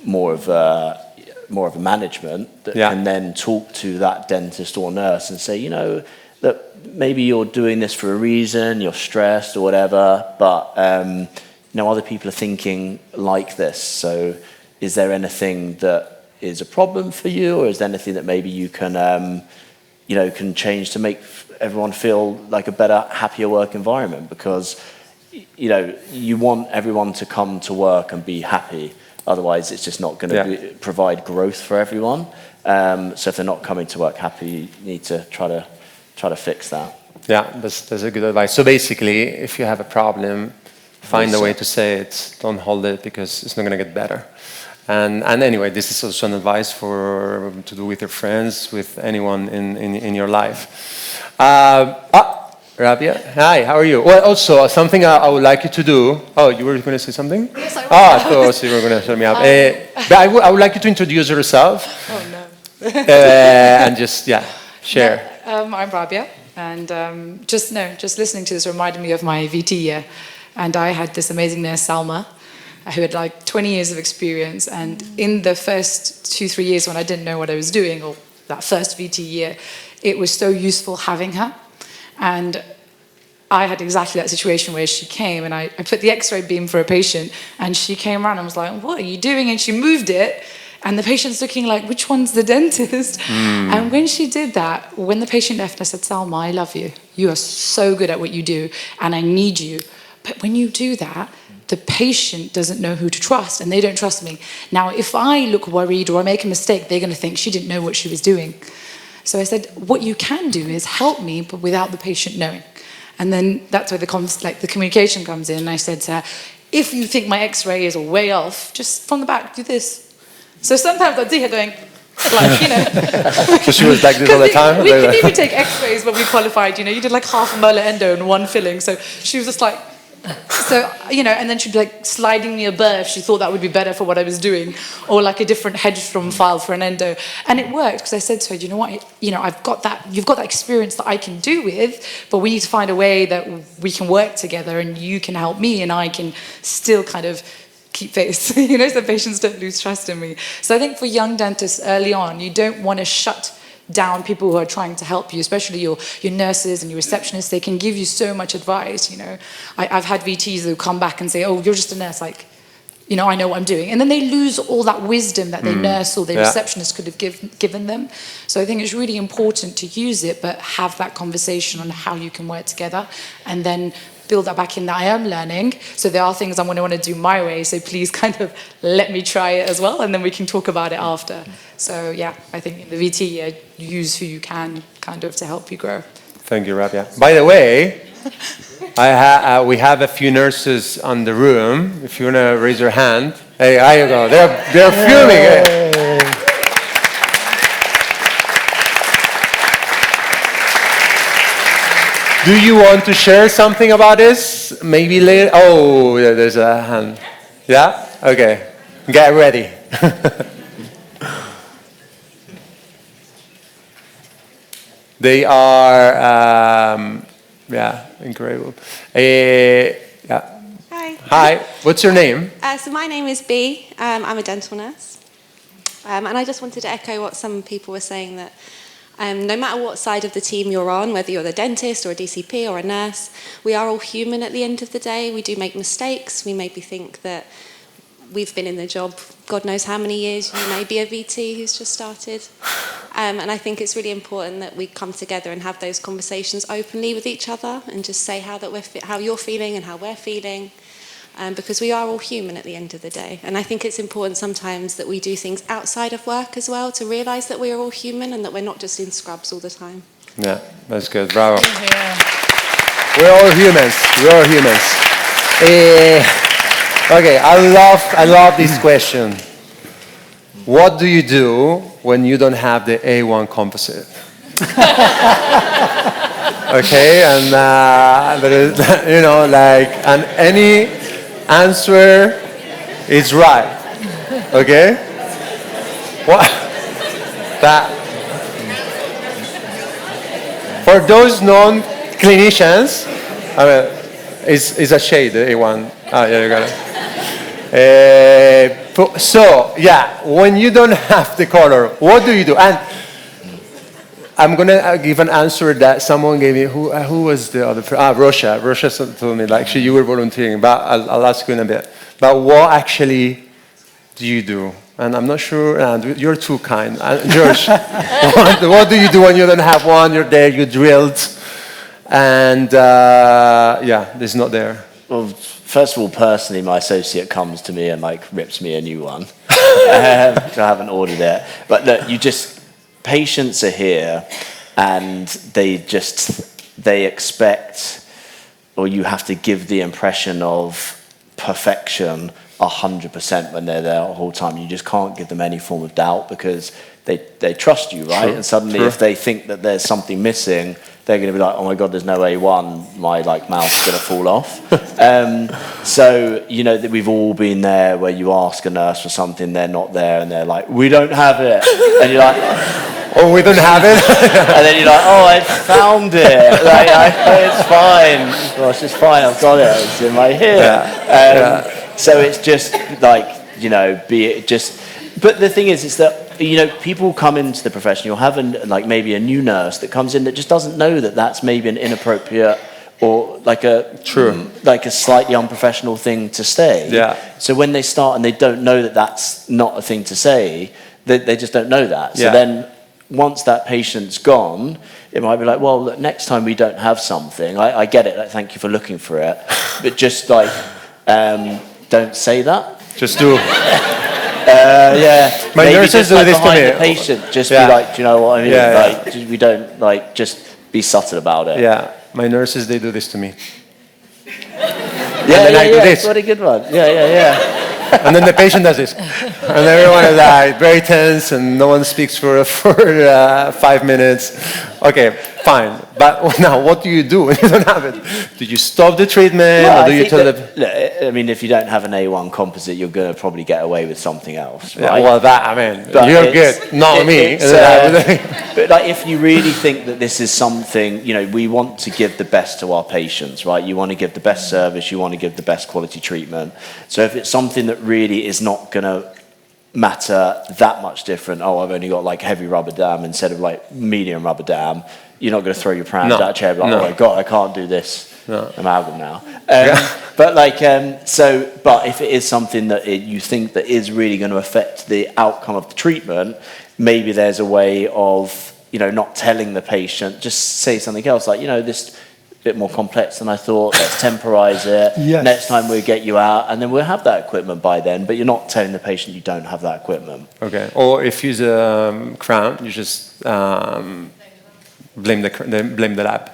more of a management that can then talk to that dentist or nurse and say, you know, that maybe you're doing this for a reason, you're stressed or whatever, but you know, other people are thinking like this. So is there anything that is a problem for you, or is there anything that maybe you can, you know, can change to make everyone feel like a better, happier work environment? Because, you know, you want everyone to come to work and be happy. Otherwise, it's just not going to provide growth for everyone. So if they're not coming to work happy, you need to try to fix that. Yeah, that's a good advice. So basically, if you have a problem, find a way to say it. Don't hold it, because it's not going to get better. And anyway, this is also an advice to do with your friends, with anyone in your life. Rabia, hi, how are you? Well, also, something I would like you to do. Oh, you were going to say something? Yes, I was. I thought you were going to shut me up. But I would like you to introduce yourself. Oh, no. And just, share. I'm Rabia, and just listening to this reminded me of my VT year. And I had this amazing nurse, Salma, who had like 20 years of experience. And in the first 2-3 years when I didn't know what I was doing, or that first VT year, it was so useful having her. And I had exactly that situation where she came and I put the x-ray beam for a patient, and she came around and was like, what are you doing? And she moved it, and the patient's looking like, which one's the dentist? And when she did that, when the patient left, I said, Salma, I love you. You are so good at what you do, and I need you. But when you do that, the patient doesn't know who to trust, and they don't trust me. Now, if I look worried or I make a mistake, they're going to think she didn't know what she was doing. So I said, what you can do is help me, but without the patient knowing. And then that's where the communication comes in. And I said to her, if you think my x-ray is way off, just from the back, do this. So sometimes I'd see her going, like, you know. So she was like this all the time? We could even take x-rays when we qualified, you know. You did like half a molar endo and one filling. So she was just like, so, you know, and then she'd be like sliding me a burr if she thought that would be better for what I was doing, or like a different hedgehog file for an endo. And it worked, because I said to her, you know what, you know, you've got that experience that I can do with, but we need to find a way that we can work together, and you can help me and I can still kind of keep pace, you know, so patients don't lose trust in me. So I think for young dentists early on, you don't want to shut down people who are trying to help you, especially your nurses and your receptionists. They can give you so much advice, you know. I've had VTs who come back and say, oh, you're just a nurse, like, you know, I know what I'm doing. And then they lose all that wisdom that their nurse or their receptionist could have given them. So I think it's really important to use it, but have that conversation on how you can work together, and then build that back in that I am learning. So there are things I'm going to want to do my way, so please kind of let me try it as well, and then we can talk about it after. So yeah, I think in the VT, use who you can kind of to help you grow. Thank you, Rabia. By the way, we have a few nurses on the room. If you want to raise your hand, Hey, there you go. They're fuming. Hey. Do you want to share something about this? Maybe later? Oh, yeah, there's a hand. Yeah? Okay. Get ready. They are, incredible. Yeah. Hi. Hi. What's your name? So my name is Bea. I'm a dental nurse. And I just wanted to echo what some people were saying, that no matter what side of the team you're on, whether you're the dentist or a DCP or a nurse, we are all human at the end of the day. We do make mistakes. We maybe think that we've been in the job God knows how many years. You may be a VT who's just started. And I think it's really important that we come together and have those conversations openly with each other and just say how you're feeling and how we're feeling. Because we are all human at the end of the day. And I think it's important sometimes that we do things outside of work as well to realise that we are all human and that we're not just in scrubs all the time. Yeah, that's good. Bravo. We're all humans. We're all humans. Okay, I love this question. What do you do when you don't have the A1 composite? Okay, and there is, and any answer is right. Okay? What? That. For those non-clinicians, I mean, it's a shade, the A1. Ah, yeah, you got it. So, yeah, when you don't have the color, what do you do? And I'm going to give an answer that someone gave me. Who was the other person? Rosha. Rosha told me, actually, you were volunteering, but I'll ask you in a bit. But what actually do you do? And I'm not sure, you're too kind. George, what do you do when you don't have one? You're there, you drilled, and it's not there. Well, first of all, personally, my associate comes to me and rips me a new one. I haven't ordered it. But look, patients are here and they expect, or you have to give the impression of perfection 100% when they're there the whole time. You just can't give them any form of doubt because they trust you, right? True. And suddenly True. if they think that there's something missing, they're going to be like, oh my God, there's no A1, my mouth's going to fall off. So, that we've all been there where you ask a nurse for something, they're not there, and they're like, we don't have it. And you're like, oh, we don't have it? And then you're like, oh, I found it. It's fine. Well, it's just fine, I've got it. It's in my ear. So it's just but the thing is that, people come into the profession, you'll have maybe a new nurse that comes in that just doesn't know that that's maybe an inappropriate or a slightly unprofessional thing to say. Yeah. So when they start and they don't know that that's not a thing to say, they just don't know that. So then once that patient's gone, it might be like, well, look, next time we don't have something, I get it, thank you for looking for it, but just don't say that. Just do. My nurses do this to me. The patient, just be like, do you know what I mean? We don't just be subtle about it. Yeah, my nurses, they do this to me. I do this. What a good one. Yeah. And then the patient does this. And everyone is very tense and no one speaks for 5 minutes. Okay, fine. But now what do you do when you don't have it? Do you stop the treatment or do you tell them? Look, if you don't have an A1 composite, you're going to probably get away with something else, right? But you're good, not me. But if you really think that this is something, we want to give the best to our patients, right? You want to give the best service, you want to give the best quality treatment. So if it's something that really is not going to matter that much different, I've only got heavy rubber dam instead of medium rubber dam, you're not going to throw your pram out of chair and be oh my God, I can't do this. Amalgam now. But if it is something that you think that is really going to affect the outcome of the treatment, maybe there's a way of, not telling the patient, just say something else this bit more complex than I thought, let's temporize it. Yes. Next time we'll get you out and then we'll have that equipment by then, but you're not telling the patient you don't have that equipment. Okay, or if you use a crown, you just blame the lab.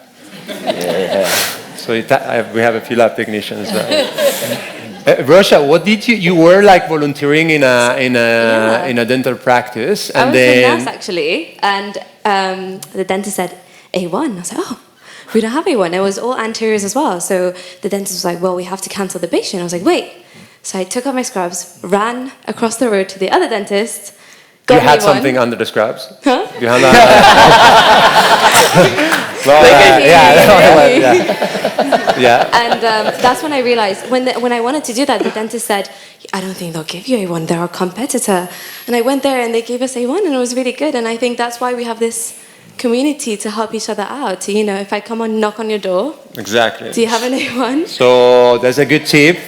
Yeah. So we have a few lab technicians. Rosha, what did you were like volunteering in a dental practice, and I was then a nurse actually, and the dentist said A1. I was like, oh, we don't have A1. It was all anteriors as well. So the dentist was like, well, we have to cancel the patient. I was like, wait. So I took off my scrubs, ran across the road to the other dentist. you Got had A1. something under the scrubs. Huh? You had yeah. And that's when I realized, when I wanted to do that, the dentist said, I don't think they'll give you A1, they're our competitor. And I went there and they gave us A1 and it was really good. And I think that's why we have this community to help each other out. You know, if I come and knock on your door, Exactly. do you have an A1? So that's a good tip.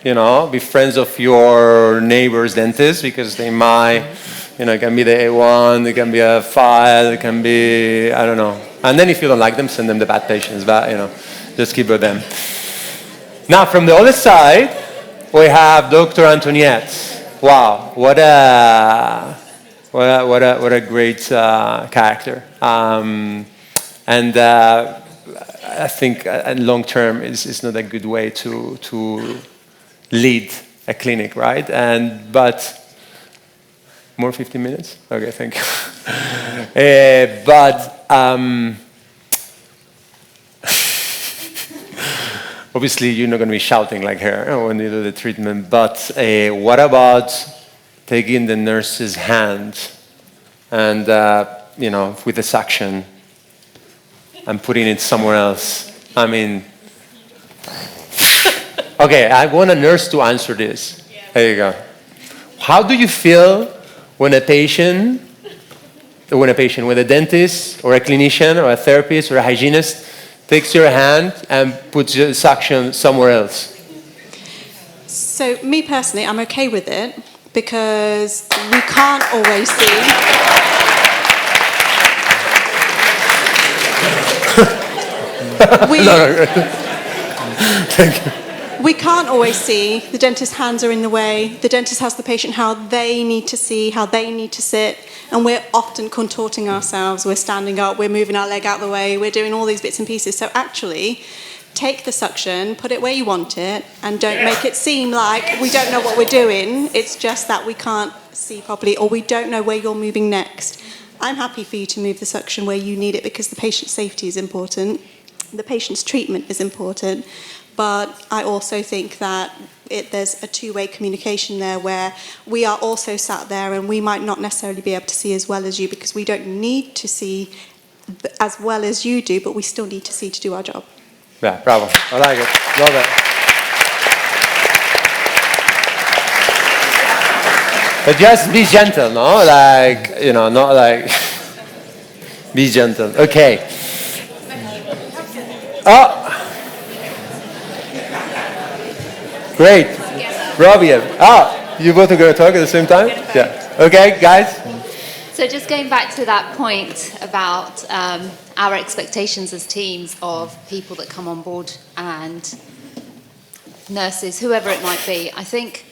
You know, be friends of your neighbor's dentist because they might, you know, it can be the A1, it can be a file, it can be, I don't know. And then if you don't like them, send them the bad patients, but, you know, just keep with them. Now, from the other side, we have Dr. Antoniette. Wow, what a great character. And I think long term is not a good way to lead a clinic, right? But more 15 minutes? Okay, thank you. Obviously, you're not going to be shouting like her when you do the treatment, but what about taking the nurse's hand and, you know, with the suction and putting it somewhere else? I mean, okay, I want a nurse to answer this. There you go. How do you feel when a dentist or a clinician or a therapist or a hygienist takes your hand and puts your suction somewhere else? So me personally, I'm okay with it because we can't always see. Thank you. We can't always see. The dentist's hands are in the way. The dentist has the patient how they need to see, how they need to sit, and we're often contorting ourselves. We're standing up, we're moving our leg out the way, we're doing all these bits and pieces. So actually, take the suction, put it where you want it, and don't make it seem like we don't know what we're doing. It's just that we can't see properly, or we don't know where you're moving next. I'm happy for you to move the suction where you need it because the patient's safety is important. The patient's treatment is important. But I also think that there's a two-way communication there where we are also sat there and we might not necessarily be able to see as well as you because we don't need to see as well as you do, but we still need to see to do our job. Yeah, bravo. I like it. Love it. But just be gentle, no? Like, you know, not like... be gentle. Okay. Oh! Great. Robbie. You both are going to talk at the same time? Yeah. Okay, guys? So just going back to that point about our expectations as teams of people that come on board and nurses, whoever it might be, I think,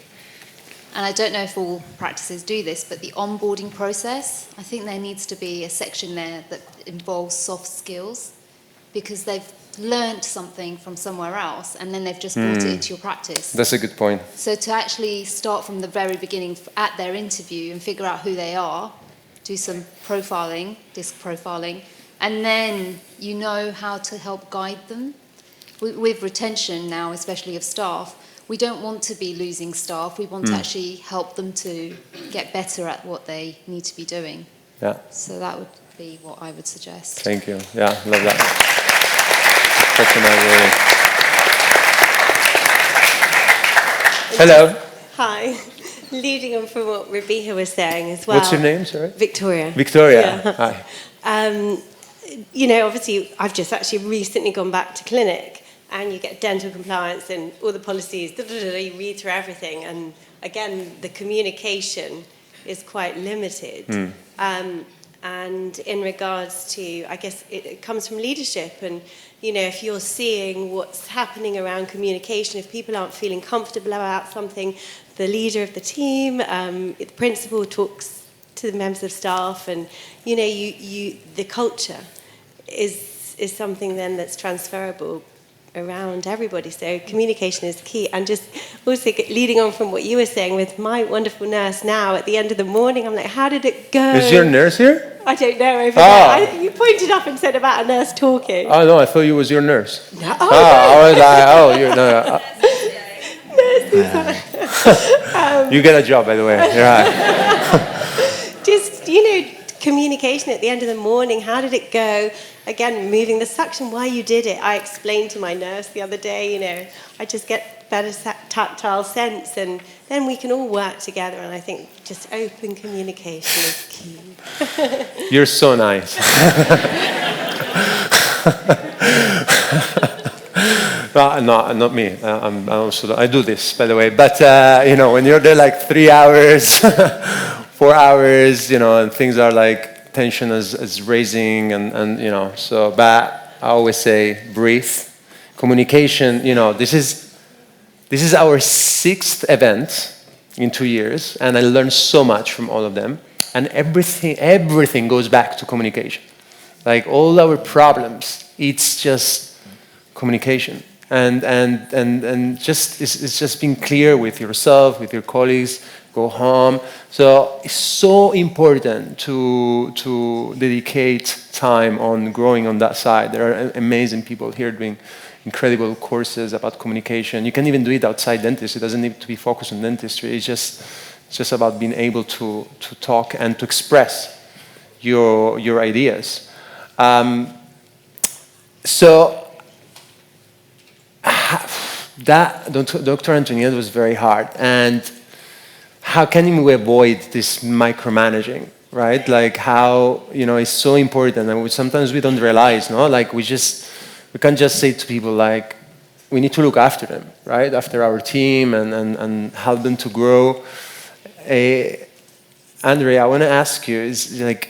and I don't know if all practices do this, but the onboarding process, I think there needs to be a section there that involves soft skills because they've learned something from somewhere else and then they've just brought it into your practice. That's a good point. So to actually start from the very beginning at their interview and figure out who they are, do some profiling, disc profiling, and then you know how to help guide them. With retention now, especially of staff, we don't want to be losing staff. We want to actually help them to get better at what they need to be doing. Yeah. So that would be what I would suggest. Thank you. Yeah, love that. Hello. Hi. Leading on from what Rabiha was saying as well. What's your name, sorry? Victoria. Victoria. Yeah. Hi. You know, obviously, I've just actually recently gone back to clinic, and you get dental compliance and all the policies. You read through everything, and again, the communication is quite limited. And in regards to, I guess it comes from leadership, and you know, if you're seeing what's happening around communication, if people aren't feeling comfortable about something, the leader of the team, the principal talks to the members of staff, and you know, the culture is something then that's transferable around everybody. So communication is key. And just also leading on from what you were saying with my wonderful nurse now at the end of the morning, I'm like, how did it go? Is your nurse here? I don't know over Ah. there. You pointed up and said about a nurse talking. Oh no, I thought you was your nurse. No. I was like, oh, you're no. You get a job, by the way. You're right. Just, communication at the end of the morning. How did it go? Again, moving the suction, why you did it. I explained to my nurse the other day, I just get better tactile sense, and then we can all work together. And I think just open communication is key. You're so nice. No, not me. I'm also, I do this, by the way. But when you're there like 3 hours, 4 hours, and things are like tension is raising, and so. But I always say, breathe. Communication. This is our 6th event in 2 years, and I learned so much from all of them. And everything goes back to communication. Like all our problems, it's just communication. And just it's just being clear with yourself, with your colleagues, go home. So it's so important to dedicate time on growing on that side. There are amazing people here doing incredible courses about communication. You can even do it outside dentistry. It doesn't need to be focused on dentistry. It's just about being able to talk and to express your ideas. So that Dr. Antoniette was very hard. And how can we avoid this micromanaging, right? Like how, it's so important, and sometimes we don't realize, no? Like we can't just say to people like, we need to look after them, right? After our team and help them to grow. Andre, I want to ask you, is like,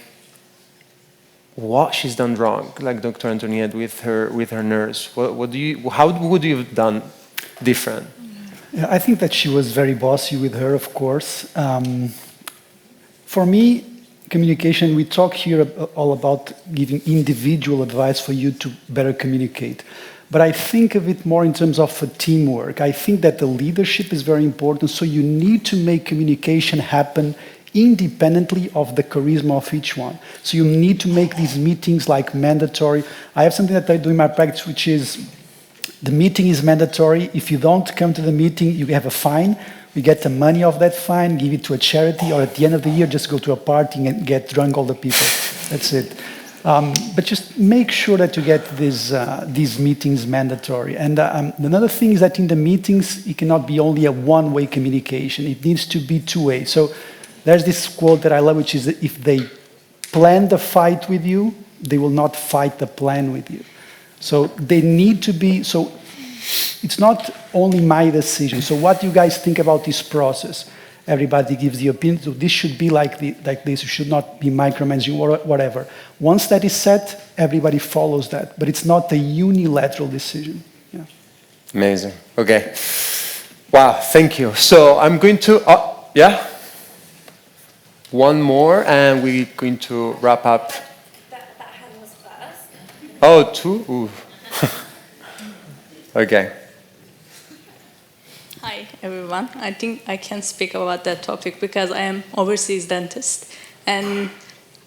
what she's done wrong, like Dr. Antoniette with her nurse? How would you have done different? Yeah, I think that she was very bossy with her, of course. For me, communication, we talk here all about giving individual advice for you to better communicate. But I think of it more in terms of teamwork. I think that the leadership is very important, so you need to make communication happen independently of the charisma of each one. So you need to make these meetings like mandatory. I have something that I do in my practice, which is the meeting is mandatory. If you don't come to the meeting, you have a fine. We get the money of that fine, give it to a charity, or at the end of the year, just go to a party and get drunk all the people. That's it. But just make sure that you get these meetings mandatory. And another thing is that in the meetings, it cannot be only a one-way communication. It needs to be two-way. So there's this quote that I love, which is that if they plan the fight with you, they will not fight the plan with you. So they need to be, so it's not only my decision. So what do you guys think about this process? Everybody gives the opinion, so this should be like this, it should not be micromanaging or whatever. Once that is set, everybody follows that, but it's not a unilateral decision. Yeah. Amazing, okay. Wow, thank you. So I'm going to, yeah? One more, and we're going to wrap up. That hand was first. Oh, two? Ooh. Okay. Hi, everyone. I think I can speak about that topic because I am overseas dentist, and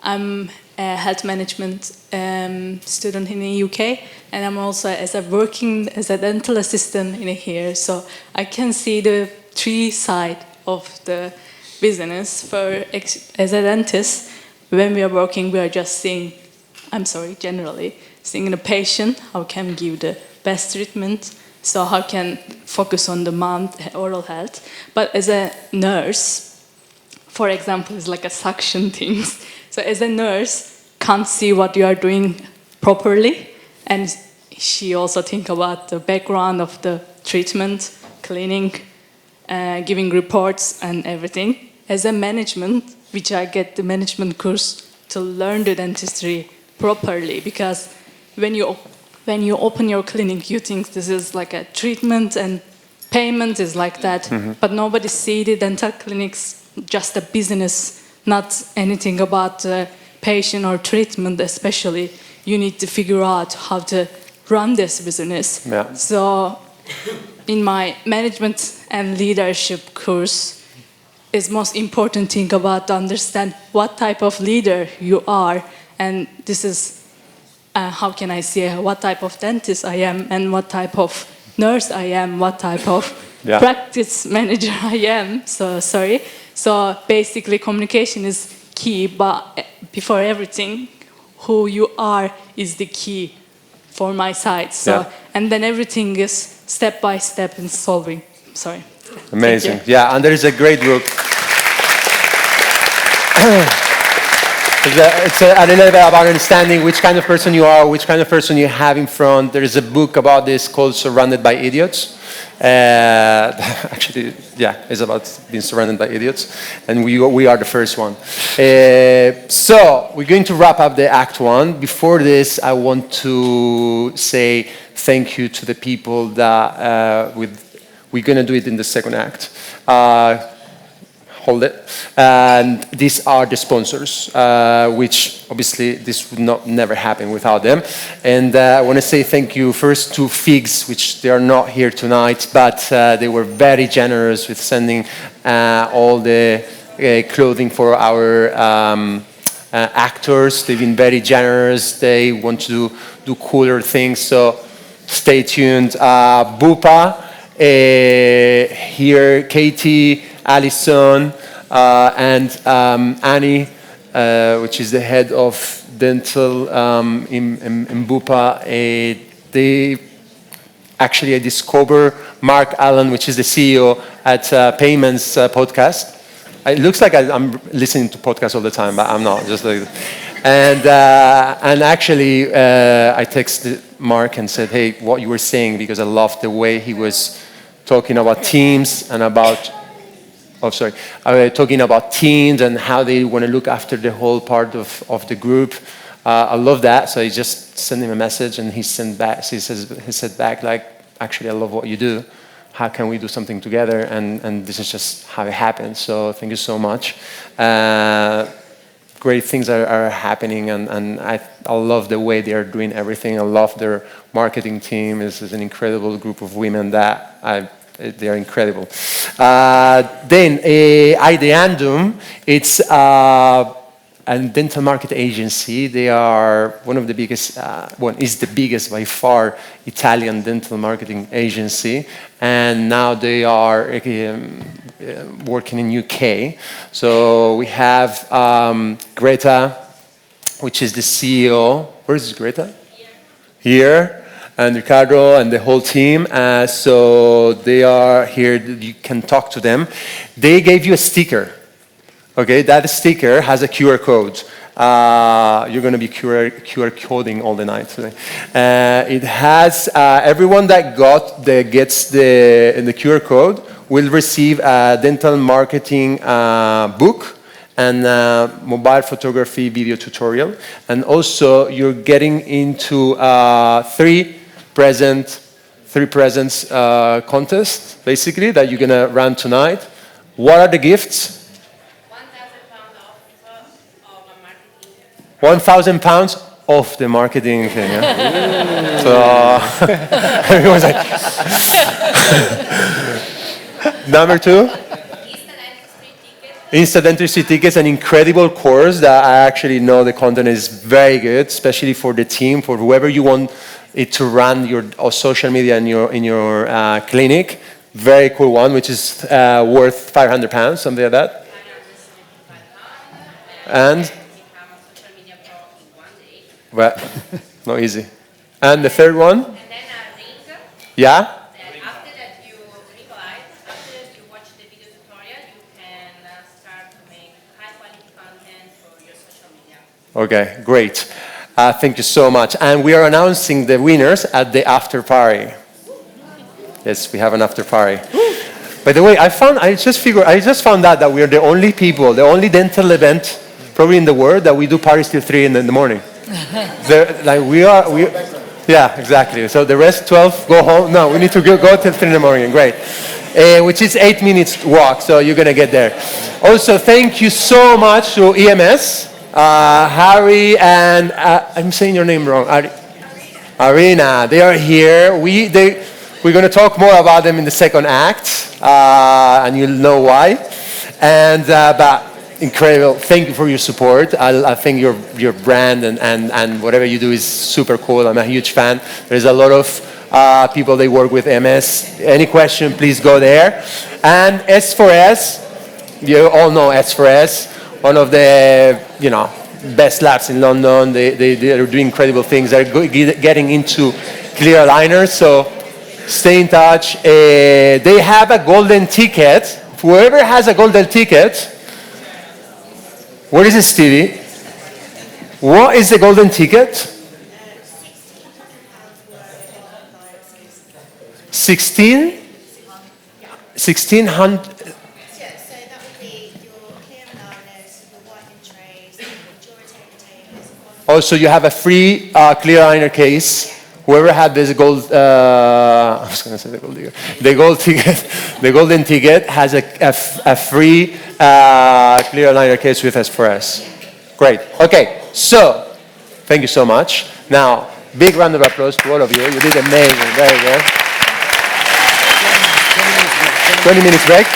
I'm a health management student in the UK, and I'm also working as a dental assistant in here. So I can see the three sides of the business. As a dentist, when we are working, we are just generally seeing the patient, how can we give the best treatment, so how can focus on the mouth oral health. But as a nurse, for example, it's like a suction things. So as a nurse, can't see what you are doing properly, and she also think about the background of the treatment, cleaning, giving reports and everything. As a management, which I get the management course to learn the dentistry properly, because when you open your clinic, you think this is like a treatment and payment is like that, but nobody see the dental clinics just a business, not anything about patient or treatment especially. You need to figure out how to run this business. Yeah. So in my management and leadership course, is most important thing about to understand what type of leader you are, and this is how can I say what type of dentist I am, and what type of nurse I am, what type of practice manager I am. So basically communication is key, but before everything, who you are is the key for my side. So and then everything is step by step in solving. Sorry. Amazing. Yeah, and there is a great book. It's a little bit about understanding which kind of person you are, which kind of person you have in front. There is a book about this called Surrounded by Idiots. Actually, it's about being surrounded by idiots. And we are the first one. So we're going to wrap up the Act 1. Before this, I want to say thank you to the people that we're going to do it in the second act. Hold it. And these are the sponsors, which obviously this would never happen without them. And I want to say thank you first to Figs, which they are not here tonight, but they were very generous with sending all the clothing for our actors. They've been very generous. They want to do cooler things, so stay tuned. Bupa, here, Katie, Alison, and Annie, which is the head of dental in Bupa. They actually I discovered Mark Allen, which is the CEO at Payments podcast. It looks like I'm listening to podcasts all the time, but I'm not. Just like, and actually I texted Mark and said, "Hey, what you were saying," because I loved the way he was talking about teams and about. Talking about teams and how they want to look after the whole part of the group. I love that. So I just sent him a message, and he said back like, actually, I love what you do. How can we do something together? And this is just how it happened. So thank you so much. Great things are happening, and I love the way they are doing everything. I love their marketing team. It's an incredible group of women that they are incredible. Then Ideandum, it's a dental market agency. They are one of the biggest, is the biggest by far Italian dental marketing agency, and now they are working in UK. So we have Greta, which is the CEO. Where is Greta? Here. And Ricardo and the whole team. So they are here. You can talk to them. They gave you a sticker. Okay, that sticker has a QR code. You're going to be QR coding all the night today. It has everyone that gets the QR code will receive a dental marketing book and mobile photography video tutorial. And also you're getting into three presents contest, basically, that you're going to run tonight. What are the gifts? £1,000 off the marketing thing. Yeah? So everyone's like. Number 2? Instant entry tickets, an incredible course that I actually know the content is very good, especially for the team, for whoever you want it to run your social media in your clinic. Very cool one, which is worth £500, something like that. And well, not easy. And the third one? Yeah. Okay, great. Thank you so much. And we are announcing the winners at the after party. Yes, we have an after party. By the way, I just found out that we are the only people, the only dental event probably in the world that we do parties till 3 in the morning. Yeah, exactly. So the rest 12 go home. No, we need to go till 3 in the morning. Great. Which is 8 minutes walk, so you're going to get there. Also, thank you so much to EMS, Harry, and I'm saying your name wrong. Arena, they are here. We're going to talk more about them in the second act, and you'll know why. And but incredible. Thank you for your support. I think your brand and whatever you do is super cool. I'm a huge fan. There's a lot of people they work with MS. Any question, please go there. And S4S, you all know S4S, one of the best labs in London. They are doing incredible things. They're getting into clear aligners, so stay in touch. They have a golden ticket. Whoever has a golden ticket, what is it, Stevie? What is the golden ticket? 1600. Also, you have a free clear aligner case. Whoever had this gold, I was going to say the gold ticket. The golden ticket has a free clear aligner case with S4S. Great. Okay, so thank you so much. Now, big round of applause to all of you. You did amazing. Very good. 20 minutes break.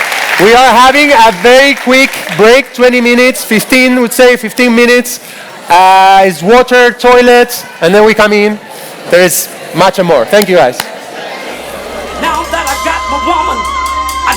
We are having a very quick break, 20 minutes, 15 minutes. It's water, toilet, and then we come in. There is much more. Thank you, guys. Now that I got my woman